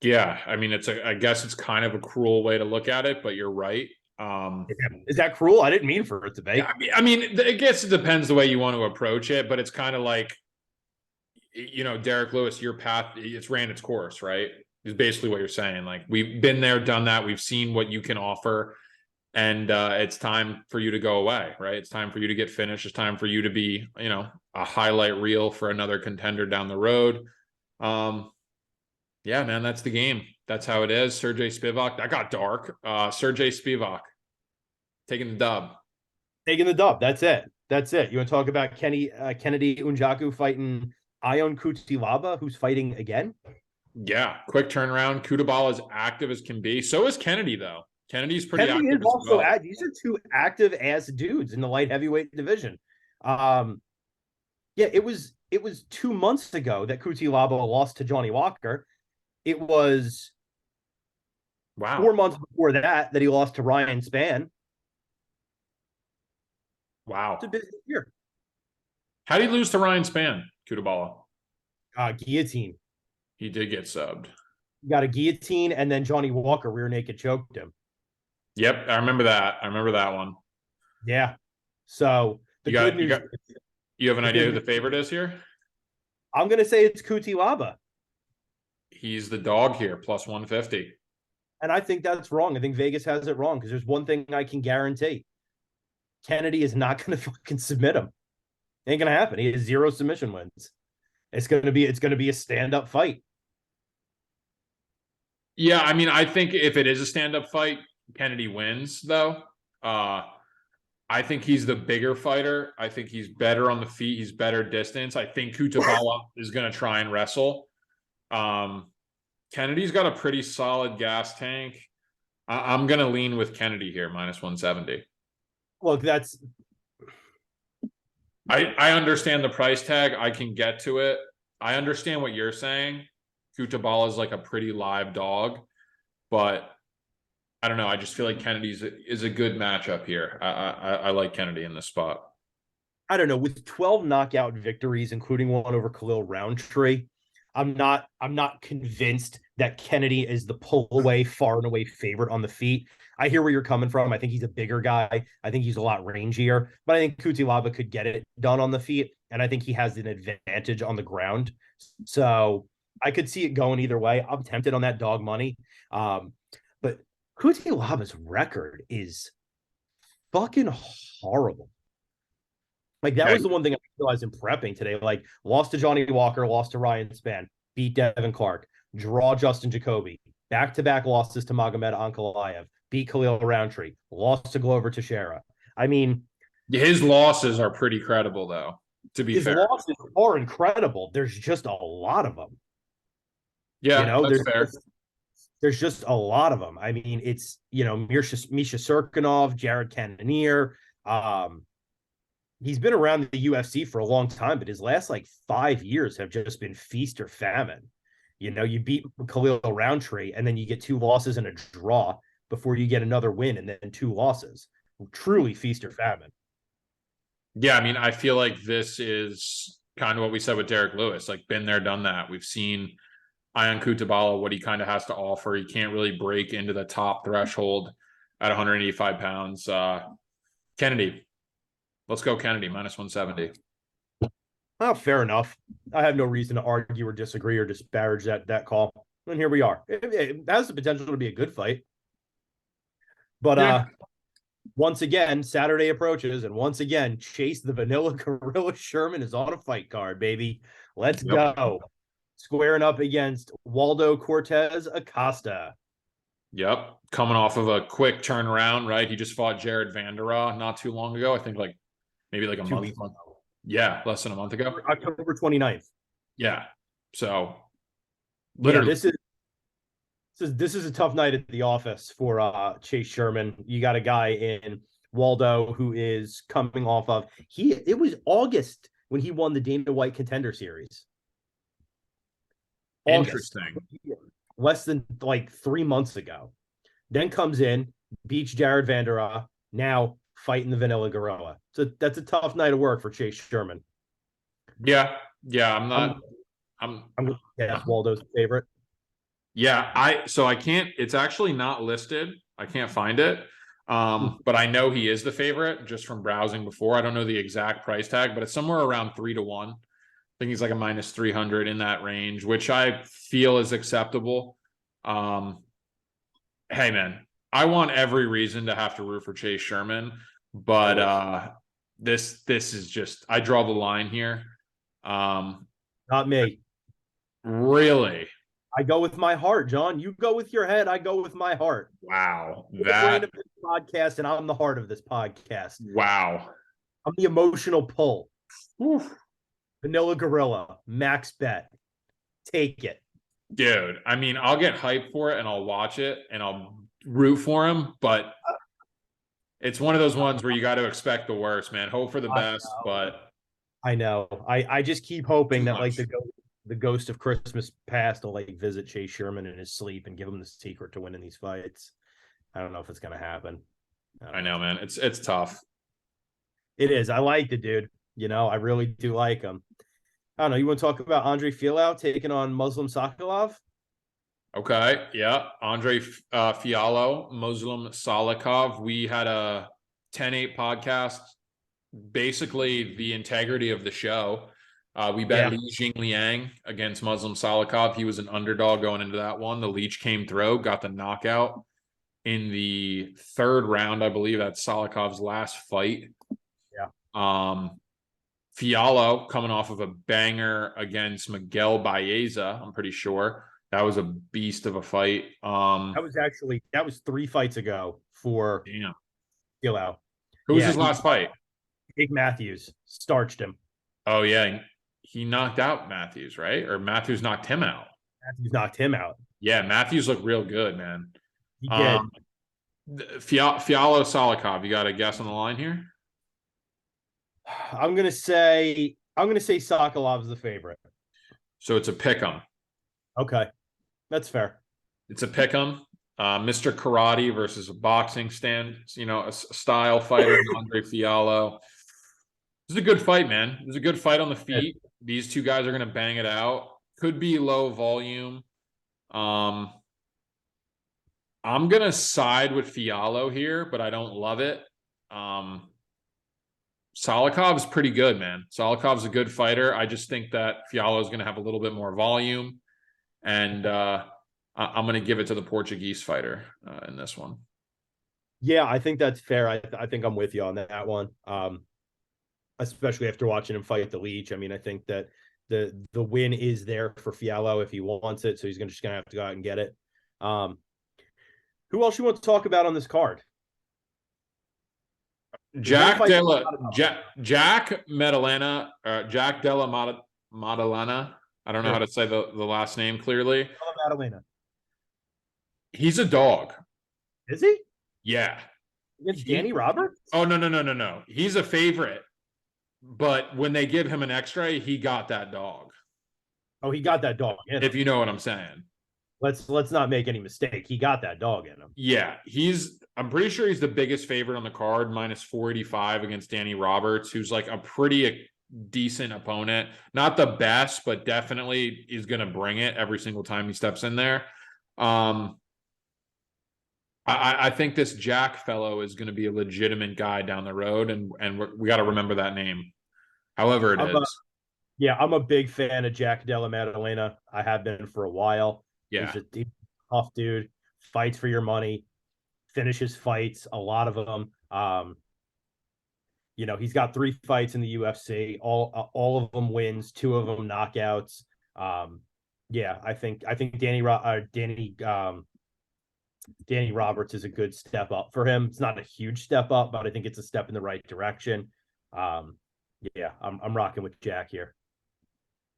Yeah, I mean, I guess it's kind of a cruel way to look at it, but you're right. Is that cruel? I didn't mean for it to be. Yeah, I mean, I guess it depends the way you want to approach it, but it's kind of like, Derek Lewis, your path, it's ran its course, right? Is basically what you're saying. Like, we've been there, done that. We've seen what you can offer, and it's time for you to go away, right? It's time for you to get finished. It's time for you to be, a highlight reel for another contender down the road. Yeah, man, that's the game. That's how it is. Sergey Spivak. That got dark. Sergey Spivak taking the dub. Taking the dub. That's it. You want to talk about Kennedy Unjaku fighting Ion Kutilaba, who's fighting again? Yeah, quick turnaround. Kutabala is active as can be. So is Kennedy, though. Kennedy's pretty Kennedy active is as also well. these are two active ass dudes in the light heavyweight division. Yeah, it was 2 months ago that Kutilaba lost to Johnny Walker. It was Wow. 4 months before that he lost to Ryan Spann. It's a Wow. busy year. How did he lose to Ryan Spann, Kutabala? Guillotine. He did get subbed. Got a guillotine, and then Johnny Walker rear naked choked him. Yep, I remember that. I remember that one. Yeah. So the good news. You have an idea who the news, favorite is here? I'm gonna say it's Kutilaba. He's the dog here, plus 150. And I think that's wrong. I think Vegas has it wrong because there's one thing I can guarantee. Kennedy is not going to fucking submit him. Ain't going to happen. He has 0 submission wins. It's going to be a stand-up fight. Yeah, I mean, I think if it is a stand-up fight, Kennedy wins, though. I think he's the bigger fighter. I think he's better on the feet. He's better distance. I think Kutabala is going to try and wrestle. Kennedy's got a pretty solid gas tank. I'm going to lean with Kennedy here, minus 170. Look, I understand the price tag. I can get to it. I understand what you're saying. Kutabala is like a pretty live dog, but I don't know. I just feel like Kennedy's is a good matchup here. I like Kennedy in this spot. I don't know. With 12 knockout victories, including one over Khalil Roundtree, I'm not convinced that Kennedy is the pull away, far and away favorite on the feet. I hear where you're coming from. I think he's a bigger guy. I think he's a lot rangier, but I think Kutilaba could get it done on the feet, and I think he has an advantage on the ground. So I could see it going either way. I'm tempted on that dog money. But Kutilaba's record is fucking horrible. Like, that was the one thing I realized in prepping today. Like, lost to Johnny Walker, lost to Ryan Spann, beat Devin Clark, draw Justin Jacoby, back-to-back losses to Magomed Ankalaev, beat Khalil Roundtree, lost to Glover Teixeira. I mean, his losses are pretty credible, though, to be his fair. losses are incredible. There's just a lot of them. Yeah, that's fair. There's just a lot of them. I mean, it's, Misha Serkinov, Jared Cannonier. He's been around the UFC for a long time, but his last 5 years have just been feast or famine. You beat Khalil Roundtree, and then you get 2 losses and a draw before you get another win, and then 2 losses. truly feast or famine. Yeah, I mean, I feel like this is kind of what we said with Derek Lewis, like been there, done that. We've seen Ion Kutabala, what he kind of has to offer. He can't really break into the top threshold at 185 pounds. Kennedy, let's go Kennedy, minus 170. Oh, fair enough. I have no reason to argue or disagree or disparage that call. And here we are. It has the potential to be a good fight. But Yeah. once again, Saturday approaches, and once again, Chase the Vanilla Gorilla Sherman is on a fight card, baby. Let's go. Squaring up against Waldo Cortez Acosta. Yep. Coming off of a quick turnaround, right? He just fought Jared Vanderaa not too long ago. I think maybe like a month. Yeah, less than a month ago. October 29th. Yeah. So literally. Yeah, this is a tough night at the office for Chase Sherman. You got a guy in Waldo who is coming off of it was August when he won the Dana White Contender Series. Interesting. Less than like 3 months ago. Then comes in, beats Jared Vanderaa, now fighting the Vanilla Gorilla. So that's a tough night of work for Chase Sherman. Yeah. I'm going to guess Waldo's favorite. Yeah, I can't, it's actually not listed. I can't find it. But I know he is the favorite just from browsing before. I don't know the exact price tag, but it's somewhere around 3-1. I think he's like a minus 300 in that range, which I feel is acceptable. Hey man, I want every reason to have to root for Chase Sherman, but this is just, I draw the line here. Not me. Really? I go with my heart, John. You go with your head. I go with my heart. Wow. You're the brain of this podcast, and I'm the heart of this podcast. Wow. I'm the emotional pull. Oof. Vanilla Gorilla, max bet. Take it. Dude, I mean, I'll get hyped for it and I'll watch it and I'll root for him, but it's one of those ones where you got to expect the worst, man. Hope for the best, but I know. I just keep hoping that like the ghost of Christmas past will like visit Chase Sherman in his sleep and give him the secret to winning these fights. I don't know if it's gonna happen. I know, man. It's tough. It is. I like the dude. You know, I really do like him. I don't know. You want to talk about Andre Fialho taking on Muslim Sakalov? Okay. Yeah. Andre Fialho, Muslim Salikov. We had a 10-8 podcast, basically the integrity of the show. We bet Li Jingliang against Muslim Salikov. He was an underdog going into that one. The Leech came through, got the knockout in the third round, I believe. That's Salikov's last fight. Yeah. Fialho coming off of a banger against Miguel Baeza, I'm pretty sure. That was a beast of a fight. That was 3 fights ago for Fialho. Who was his last fight? Big Matthews starched him. Oh yeah, he knocked out Matthews, right? Or Matthews knocked him out. Matthews knocked him out. Yeah, Matthews looked real good, man. He did. Fialho Salikov, you got a guess on the line here? I'm gonna say Sokolov's the favorite. So it's a pick'em. Okay, that's fair. It's a pick'em. Mr. Karate versus a boxing stand, a style fighter, Andre Fialho. This is a good fight, man. This is a good fight on the feet. These two guys are gonna bang it out. Could be low volume. I'm gonna side with Fialho here, but I don't love it. Salikov's pretty good, man. Salikov's a good fighter. I just think that Fialho is going to have a little bit more volume, and I'm going to give it to the Portuguese fighter in this one. Yeah, I think that's fair. I think I'm with you on that one, especially after watching him fight the Leech. I mean, I think that the win is there for Fialho if he wants it, so he's just going to have to go out and get it. Who else you want to talk about on this card? Jack Della Maddalena. I don't know how to say the last name clearly. Maddalena. He's a dog. Is he? Yeah. Against Danny Roberts? Oh, no. He's a favorite. But when they give him an extra, he got that dog. Oh, he got that dog in him. If you know what I'm saying. Let's not make any mistake. He got that dog in him. Yeah, he's I'm pretty sure he's the biggest favorite on the card, minus 485 against Danny Roberts, who's like a pretty decent opponent. Not the best, but definitely is going to bring it every single time he steps in there. I think this Jack fellow is going to be a legitimate guy down the road, and we got to remember that name, however it is. Yeah, I'm a big fan of Jack Della Maddalena. I have been for a while. Yeah. He's a tough dude, fights for your money, finishes fights, a lot of them. He's got 3 fights in the UFC, all of them wins, 2 of them knockouts. Yeah, I think Danny Roberts is a good step up for him. It's not a huge step up, but I think it's a step in the right direction. Yeah, I'm rocking with Jack here.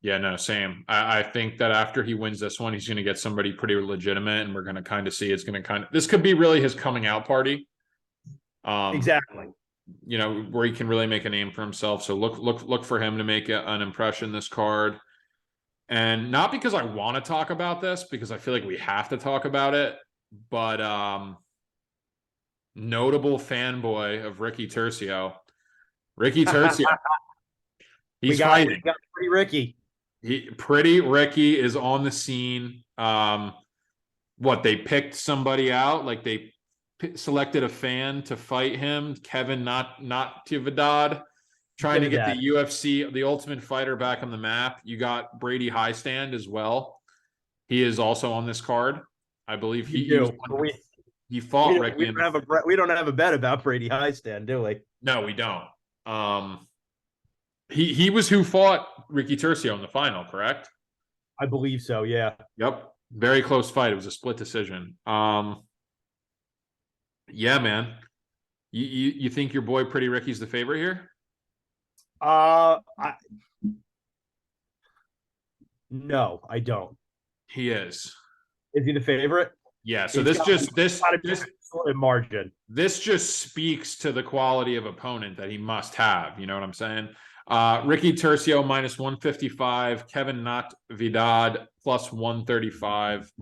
Yeah, no, same. I think that after he wins this one, he's going to get somebody pretty legitimate, and we're going to kind of see this could be really his coming out party. Exactly. Where he can really make a name for himself. So look for him to make an impression this card. And not because I want to talk about this, because I feel like we have to talk about it, but notable fanboy of Ricky Tercio. Ricky Tercio. He's fighting. We got Pretty Ricky. Pretty Ricky is on the scene. They picked somebody out, like they selected a fan to fight him, Kevin Natividad, trying to get the UFC, the Ultimate Fighter, back on the map. You got Brady Highstand as well. He is also on this card. I believe he fought Ricky. We don't have a bet about Brady Highstand, do we? No, we don't. He was who fought Ricky Tercio in the final, correct? I believe so, yeah. Yep. Very close fight. It was a split decision. Yeah, man. You think your boy Pretty Ricky's the favorite here? No, I don't. He is. Is he the favorite? Yeah. So this margin. This just speaks to the quality of opponent that he must have. You know what I'm saying? Ricky Tercio minus 155, Kevin Natividad plus 135.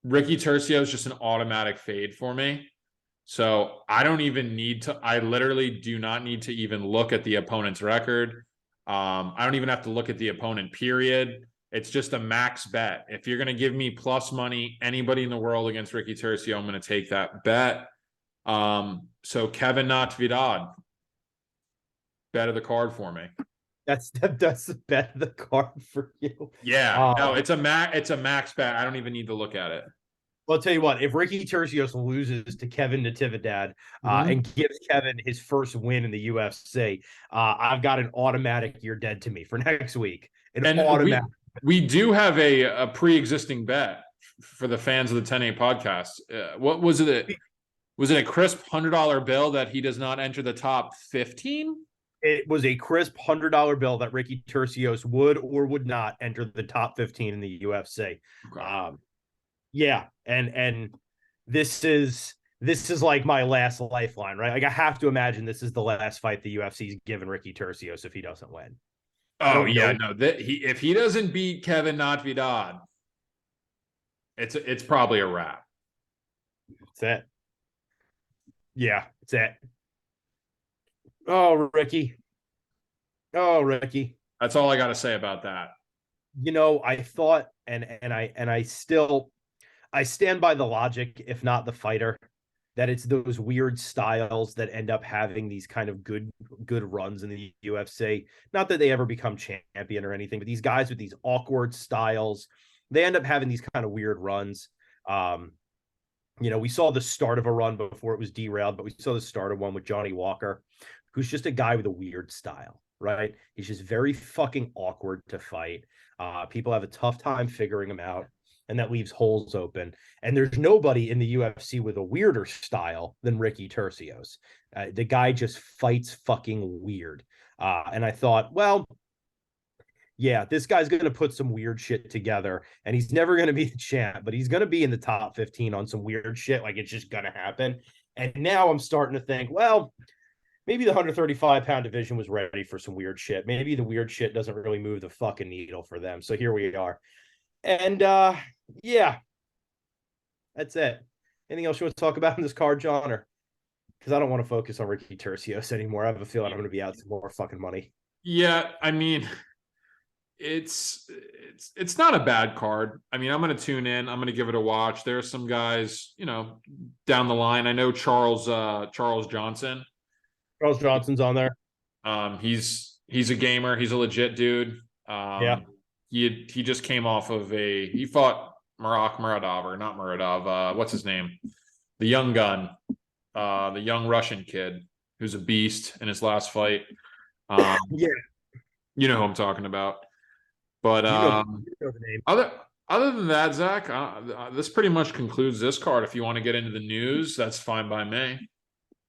Ricky Tercio is just an automatic fade for me. So I literally do not need to even look at the opponent's record. I don't even have to look at the opponent, period. It's just a max bet. If you're going to give me plus money, anybody in the world against Ricky Tercio, I'm going to take that bet. So Kevin Natividad, bet of the card for me. That's the bet of the card for you. Yeah, no, it's a max bet. I don't even need to look at it. Well, I'll tell you what, if Ricky Tercios loses to Kevin Natividad and gives Kevin his first win in the UFC, I've got an automatic "you're dead to me" for next week. Automatic. We do have a pre-existing bet for the fans of the 10A podcast. What was it? Was it a crisp $100 bill that he does not enter the top 15? It was a crisp $100 bill that Ricky Tercios would or would not enter the top 15 in the UFC. Okay. Yeah, and this is like my last lifeline, right? Like I have to imagine this is the last fight the UFC's given Ricky Tercios if he doesn't win. Oh yeah, no. If he doesn't beat Kevin Natividad, it's probably a wrap. That's it. Yeah, it's it. Oh, Ricky. That's all I got to say about that. I thought, and I stand by the logic, if not the fighter, that it's those weird styles that end up having these kind of good runs in the UFC. Not that they ever become champion or anything, but these guys with these awkward styles, they end up having these kind of weird runs. We saw the start of a run before it was derailed, but we saw the start of one with Johnny Walker, who's just a guy with a weird style, right? He's just very fucking awkward to fight. People have a tough time figuring him out, and that leaves holes open. And there's nobody in the UFC with a weirder style than Ricky Tercios. The guy just fights fucking weird. And I thought, well, yeah, this guy's going to put some weird shit together, and he's never going to be the champ, but he's going to be in the top 15 on some weird shit. Like, it's just going to happen. And now I'm starting to think, well, maybe the 135-pound division was ready for some weird shit. Maybe the weird shit doesn't really move the fucking needle for them. So here we are. And yeah, that's it. Anything else you want to talk about in this card, John? Or because I don't want to focus on Ricky Tercios anymore. I have a feeling I'm going to be out some more fucking money. Yeah, I mean, it's not a bad card. I mean, I'm going to tune in. I'm going to give it a watch. There are some guys, down the line. I know Charles Johnson. Charles Johnson's on there. He's a gamer. He's a legit dude. Yeah. He just came off of he fought Muradov, or not Muradov. What's his name? The young gun, the young Russian kid who's a beast in his last fight. Yeah. You know who I'm talking about. But You know the name. other than that, Zach, this pretty much concludes this card. If you want to get into the news, that's fine by me.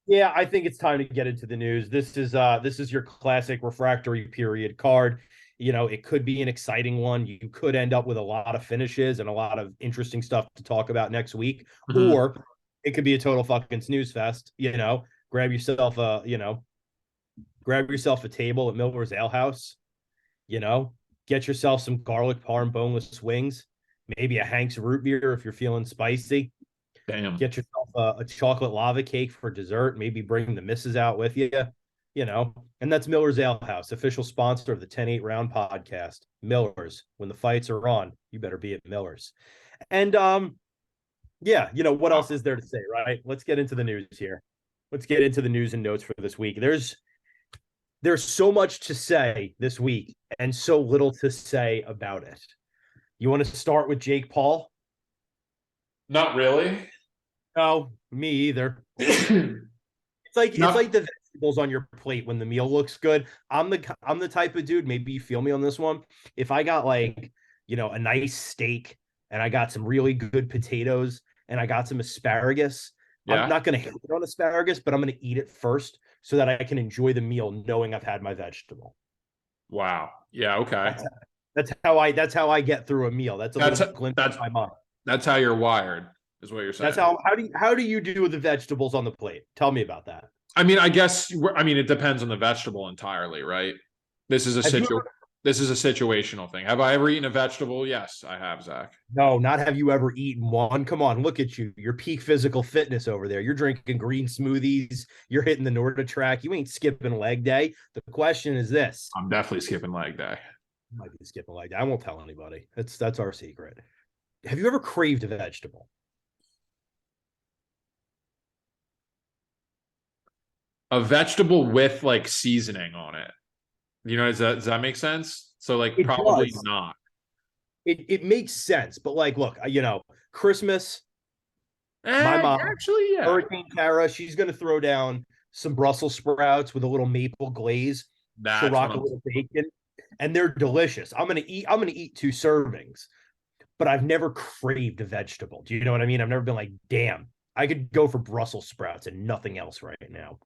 Yeah, I think it's time to get into the news. This is your classic refractory period card. It could be an exciting one. You could end up with a lot of finishes and a lot of interesting stuff to talk about next week, Mhm. or it could be a total fucking snooze fest. Grab yourself a table at Miller's Ale House. Get yourself some garlic parm boneless wings, maybe a Hank's root beer if you're feeling spicy. Damn. Get yourself a chocolate lava cake for dessert. Maybe bring the missus out with you. And that's Miller's Ale House, official sponsor of the 10-8 round podcast. Miller's, when the fights are on, you better be at Miller's. And yeah, what else is there to say, right? Let's get into the news here. Let's get into the news and notes for this week. There's so much to say this week and so little to say about it. You want to start with Jake Paul? Not really. No, me either. It's like the vegetables on your plate when the meal looks good. I'm the type of dude, maybe you feel me on this one. If I got a nice steak and I got some really good potatoes and I got some asparagus, Yeah. I'm not going to hate on asparagus, but I'm going to eat it first so that I can enjoy the meal knowing I've had my vegetable. Wow. Yeah. Okay. That's how I get through a meal. That's a little glimpse of my mind. That's how you're wired, is what you're saying. That's how do you do with the vegetables on the plate? Tell me about that. I mean, it depends on the vegetable entirely, right? This is a situational thing. Have I ever eaten a vegetable? Yes, I have, Zach. No, not have you ever eaten one. Come on, look at you. Your peak physical fitness over there. You're drinking green smoothies. You're hitting the Norda track. You ain't skipping leg day. The question is this. I'm definitely skipping leg day. I might be skipping leg day. I won't tell anybody. That's our secret. Have you ever craved a vegetable? A vegetable with like seasoning on it. Does that make sense? So like probably not. It makes sense, but look, Christmas. My mom, actually, yeah. Hurricane Kara, she's gonna throw down some Brussels sprouts with a little maple glaze. She'll rock a little bacon, and they're delicious. I'm gonna eat 2 servings, but I've never craved a vegetable. Do you know what I mean? I've never been like, damn, I could go for Brussels sprouts and nothing else right now.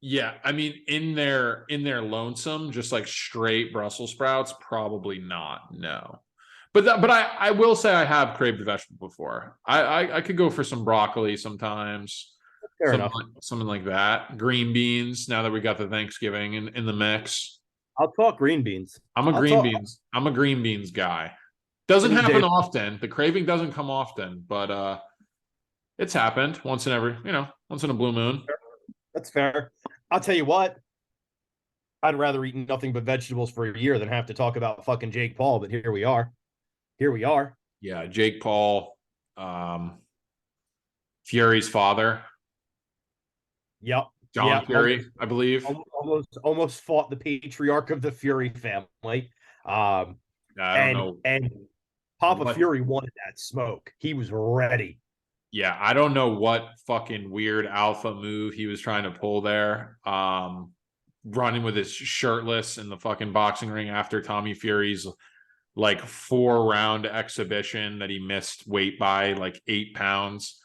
Yeah, I mean, in their lonesome, just like straight Brussels sprouts, probably not. No, but I will say I have craved a vegetable before. I could go for some broccoli sometimes. Fair enough. Something like that. Green beans. Now that we got the Thanksgiving in the mix, I'll talk green beans. I'm a green beans guy. Doesn't happen often. The craving doesn't come often, but it's happened once in a blue moon. That's fair. I'll tell you what. I'd rather eat nothing but vegetables for a year than have to talk about fucking Jake Paul, but here we are. Yeah, Jake Paul, Fury's father. Yep. John Fury, I believe. Almost fought the patriarch of the Fury family. I don't know. And Papa Fury wanted that smoke. He was ready. Yeah, I don't know what fucking weird alpha move he was trying to pull there. Running with his shirtless in the fucking boxing ring after Tommy Fury's like 4-round exhibition that he missed weight by like 8 pounds.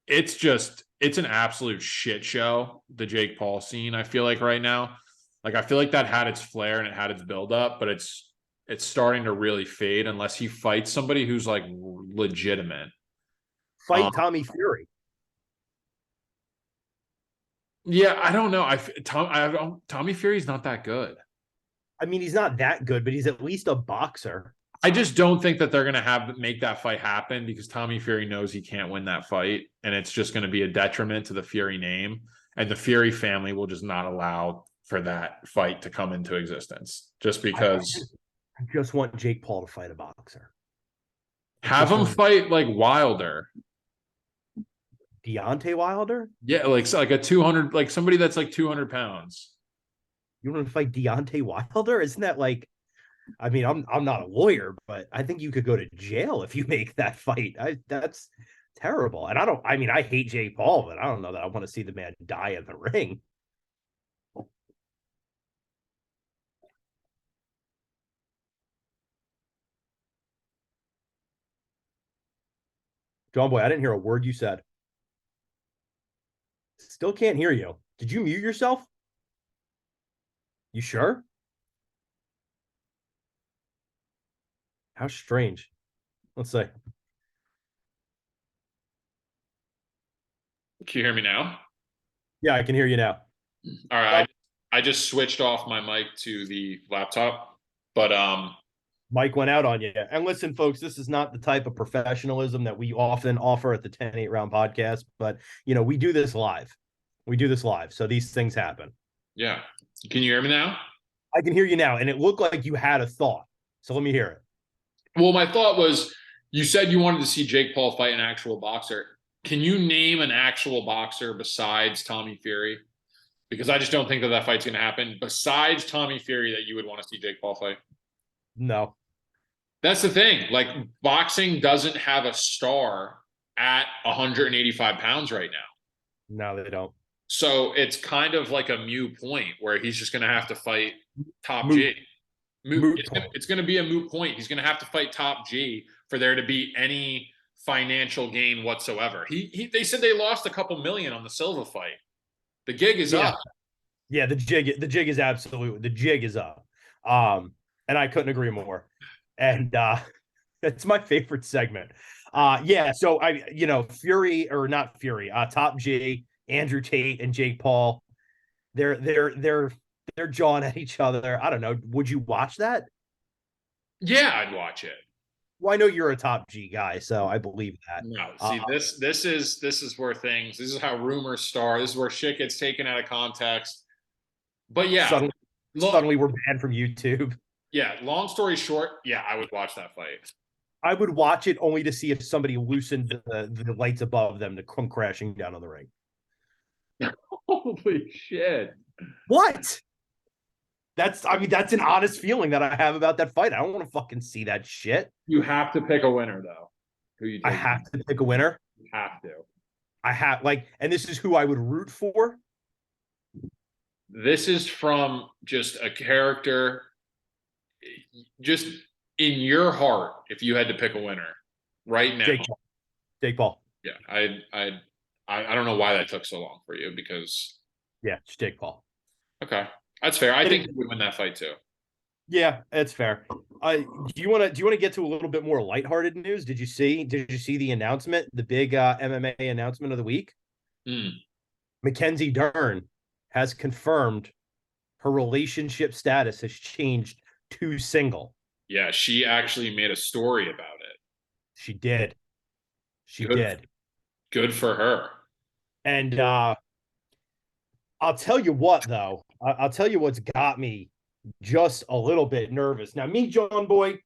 It's an absolute shit show, the Jake Paul scene, I feel like right now. Like, I feel like that had its flair and it had its buildup, but it's starting to really fade unless he fights somebody who's like legitimate. Fight Tommy Fury. Yeah, I don't know. Tommy Fury's not that good. I mean, he's not that good, but he's at least a boxer. I just don't think that they're going to make that fight happen because Tommy Fury knows he can't win that fight, and it's just going to be a detriment to the Fury name, and the Fury family will just not allow for that fight to come into existence just because. I just want Jake Paul to fight a boxer. Have him fight like Wilder. Deontay Wilder? Yeah, like a 200, like somebody that's like 200 pounds. You want to fight Deontay Wilder? Isn't that like, I mean, I'm not a lawyer, but I think you could go to jail if you make that fight. That's terrible. And I hate Jake Paul, but I don't know that I want to see the man die in the ring. John Boy, I didn't hear a word you said. Still can't hear you. Did you mute yourself? You sure? How strange. Let's see. Can you hear me now? Yeah, I can hear you now. All right. I just switched off my mic to the laptop, but Mike went out on you. And listen, folks, this is not the type of professionalism that we often offer at the 10-8 round podcast, but we do this live. So these things happen. Yeah. Can you hear me now? I can hear you now, and it looked like you had a thought. So let me hear it. Well, my thought was, you said you wanted to see Jake Paul fight an actual boxer. Can you name an actual boxer besides Tommy Fury? Because I just don't think that fight's going to happen. Besides Tommy Fury, that you would want to see Jake Paul fight? No. That's the thing. Like, boxing doesn't have a star at 185 pounds right now. No, they don't. So it's kind of like a moot point where he's just going to have to fight top G. It's going to be a moot point. He's going to have to fight top G for there to be any financial gain whatsoever. They said they lost a couple million on the Silva fight. The gig is up. Yeah, the jig is up. And I couldn't agree more. And it's my favorite segment. So Fury or not Fury, Top G, Andrew Tate and Jake Paul, they're jawing at each other. I don't know. Would you watch that? Yeah, I'd watch it. Well, I know you're a Top G guy, so I believe that. No, see, this is where this is how rumors start. This is where shit gets taken out of context. But yeah, suddenly we're banned from YouTube. Yeah, long story short, yeah, I would watch that fight. I would watch it only to see if somebody loosened the lights above them to come crashing down on the ring. Holy shit. What? That's an honest feeling that I have about that fight. I don't want to fucking see that shit. You have to pick a winner, though. I have to pick a winner. You have to. And this is who I would root for. This is from just a character, just in your heart. If you had to pick a winner right now, Jake Paul. Yeah, I don't know why that took so long for you because. Yeah, it's Jake Paul. Okay. That's fair. I think he would win that fight too. Yeah, it's fair. Do you want to get to a little bit more lighthearted news? Did you see the announcement, the big MMA announcement of the week? Mackenzie Dern has confirmed her relationship status has changed to single. Yeah, she actually made a story about it. She did. She did. Good for her. And I'll tell you what, though. I'll tell you what's got me just a little bit nervous. Now, me, John Boy,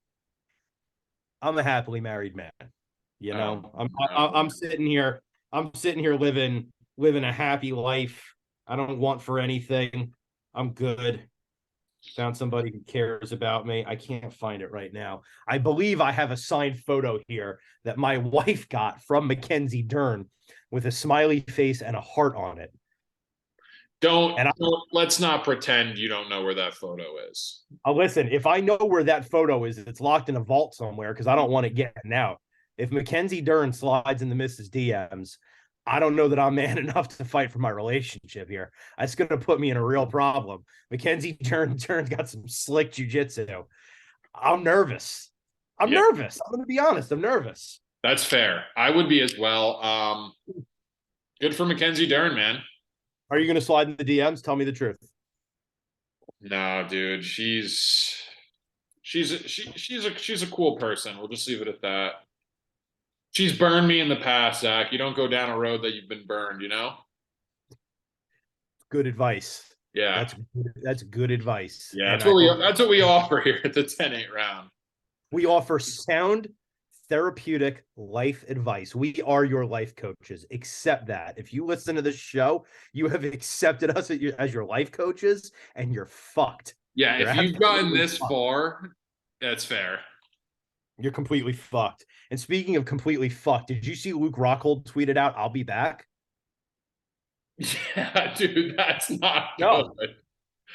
I'm a happily married man. I'm sitting here. I'm sitting here living a happy life. I don't want for anything. I'm good. Found somebody who cares about me. I can't find it right now. I believe I have a signed photo here that my wife got from Mackenzie Dern with a smiley face and a heart on it. Let's not pretend you don't know where that photo is. Listen, if I know where that photo is, it's locked in a vault somewhere because I don't want it getting out. If Mackenzie Dern slides in the Mrs. DMs, I don't know that I'm man enough to fight for my relationship here. That's going to put me in a real problem. Mackenzie Dern's got some slick jiu-jitsu. I'm nervous. I'm nervous. I'm going to be honest. I'm nervous. That's fair. I would be as well. Good for Mackenzie Dern, man. Are you going to slide in the DMs? Tell me the truth. No, dude. She's she's a cool person. We'll just leave it at that. She's burned me in the past, Zach. You don't go down a road that you've been burned, you know? Good advice. Yeah. That's good advice. Yeah, And I hope that's what we offer here at the 10-8 round. we offer sound therapeutic life advice. We are your life coaches. Accept that. If you listen to this show, you have accepted us as your life coaches, and you're fucked. Yeah, You're if you've gotten absolutely this fucked. far, that's fair. You're completely fucked. And speaking of completely fucked, did you see Luke Rockhold tweeted out, "I'll be back"? Yeah, dude, that's not No, good.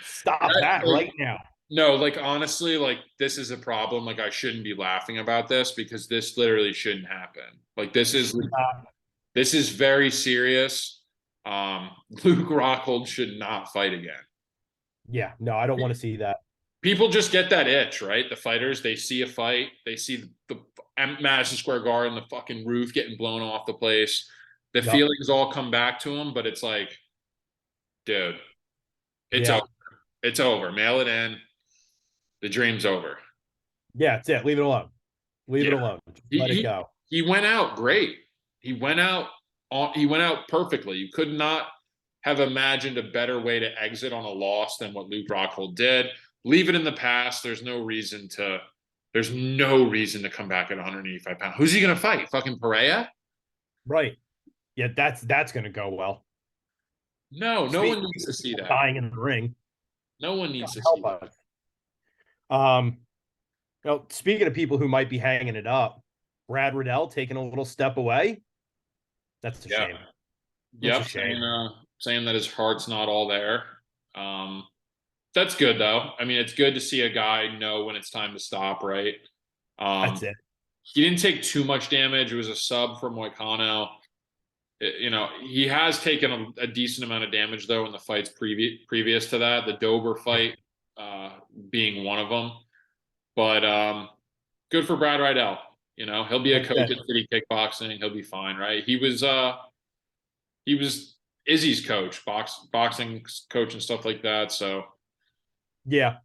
stop that Like, right now. no, like honestly, like this is a problem. Like I shouldn't be laughing about this because this literally shouldn't happen. Like this is very serious. Luke Rockhold should not fight again. Yeah, no, I don't want to see that. People just get that itch, right? The fighters, they see a fight, they see the Madison Square Garden, the fucking roof getting blown off the place. The Yep. feelings all come back to them, but it's like, dude, it's Yeah. over. It's over. Mail it in. The dream's over. Yeah, that's it. Leave it alone. Leave it Yeah. alone. Just He let it he go. he went out great. He went out he went out perfectly. You could not have imagined a better way to exit on a loss than what Luke Rockhold did. Leave it in the past. There's no reason to come back at 185 pounds. Who's he gonna fight? Fucking Pereira? Right. Yeah, that's gonna go well. No one Speaking needs to see of that. dying in the ring, No one needs God to see help that. us. Speaking of people who might be hanging it up, Brad Riddell taking a little step away. That's a Yeah. shame. That's a Yep. shame. Saying that his heart's not all there. That's good though. I mean, it's good to see a guy know when it's time to stop, right? That's it. He didn't take too much damage. It was a sub from Moicano. You know, he has taken a decent amount of damage though in the fights previous to that. The Dober fight being one of them. But good for Brad Riddell. You know, he'll be a That's coach it. at City Kickboxing. He'll be fine, right? He was Izzy's coach, boxing coach and stuff like that. So, Yeah.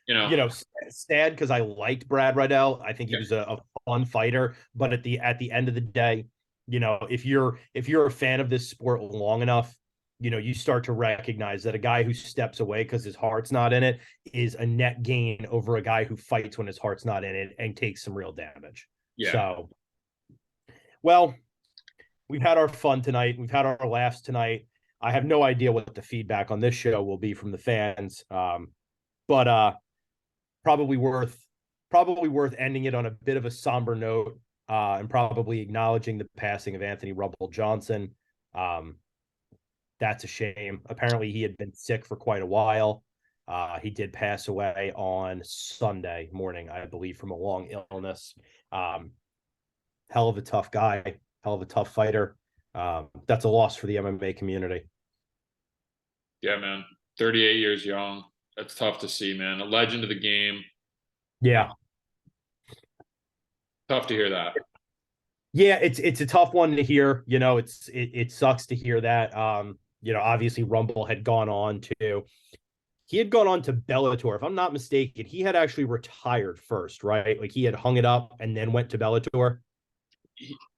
you know, Sad because I liked Brad Riddell. I think he yeah, was a fun fighter, but at the end of the day, if you're a fan of this sport long enough, you start to recognize that a guy who steps away because his heart's not in it is a net gain over a guy who fights when his heart's not in it and takes some real damage. yeah, So, well, we've had our fun tonight. We've had our laughs tonight. I have no idea what the feedback on this show will be from the fans. But probably worth ending it on a bit of a somber note, and probably acknowledging the passing of Anthony Rumble Johnson. That's a shame. Apparently, he had been sick for quite a while. He did pass away on Sunday morning, I believe, from a long illness. Hell of a tough guy, hell of a tough fighter. That's a loss for the MMA community. yeah, man. 38 years young. That's tough to see, man. A legend of the game. Yeah. Tough to hear that. Yeah, it's a tough one to hear. It sucks to hear that. Obviously Rumble had gone on to Bellator. If I'm not mistaken, he had actually retired first, right? Like he had hung it up and then went to Bellator.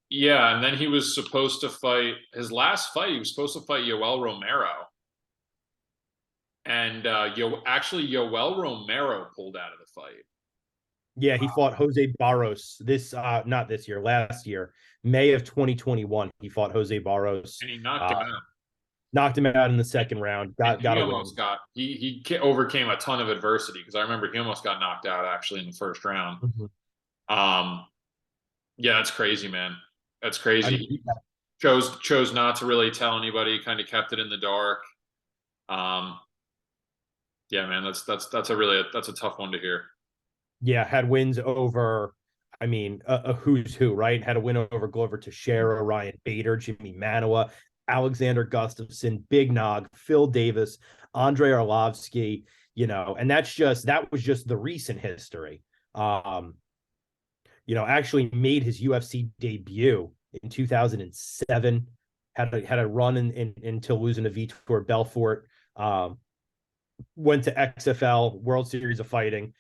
Yeah, and then he was supposed to fight his last fight. He was supposed to fight Yoel Romero, and Yoel Romero pulled out of the fight. Yeah, he fought Jose Barros not this year, last year, May of 2021. He fought Jose Barros, And he knocked him out. knocked him out in the second round. Got He a win. almost got he overcame a ton of adversity because I remember he almost got knocked out actually in the first round. Mm-hmm. Yeah, that's crazy, man. That's crazy. I mean, He chose not to really tell anybody. Kind of kept it in the dark. Um, yeah, man, that's a tough one to hear. yeah, had wins over, I mean, a who's who, right? Had a win over Glover Teixeira, Ryan Bader, Jimmy Manoa, Alexander Gustafsson, Big Nog, Phil Davis, Andrei Arlovsky, and that was just the recent history. Actually made his UFC debut in 2007, had a run until losing to Vitor Belfort, went to XFL, World Series of Fighting,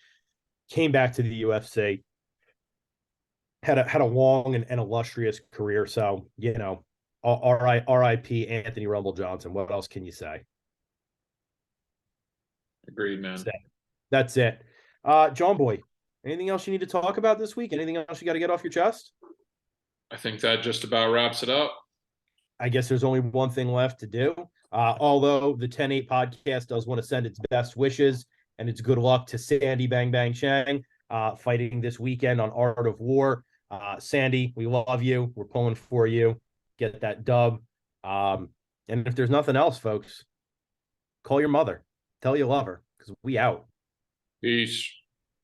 came back to the UFC, had a long and illustrious career. So, RIP Anthony Rumble Johnson. What else can you say? Agreed, man. That's it. John Boy, anything else you need to talk about this week? Anything else you got to get off your chest? I think that just about wraps it up. I guess there's only one thing left to do. Although the 10-8 podcast does want to send its best wishes and its good luck to Sandy Bang Bang Chang, fighting this weekend on Art of War. Sandy, we love you. We're pulling for you. Get that dub. And if there's nothing else, folks, call your mother. Tell you love her, because we out. Peace.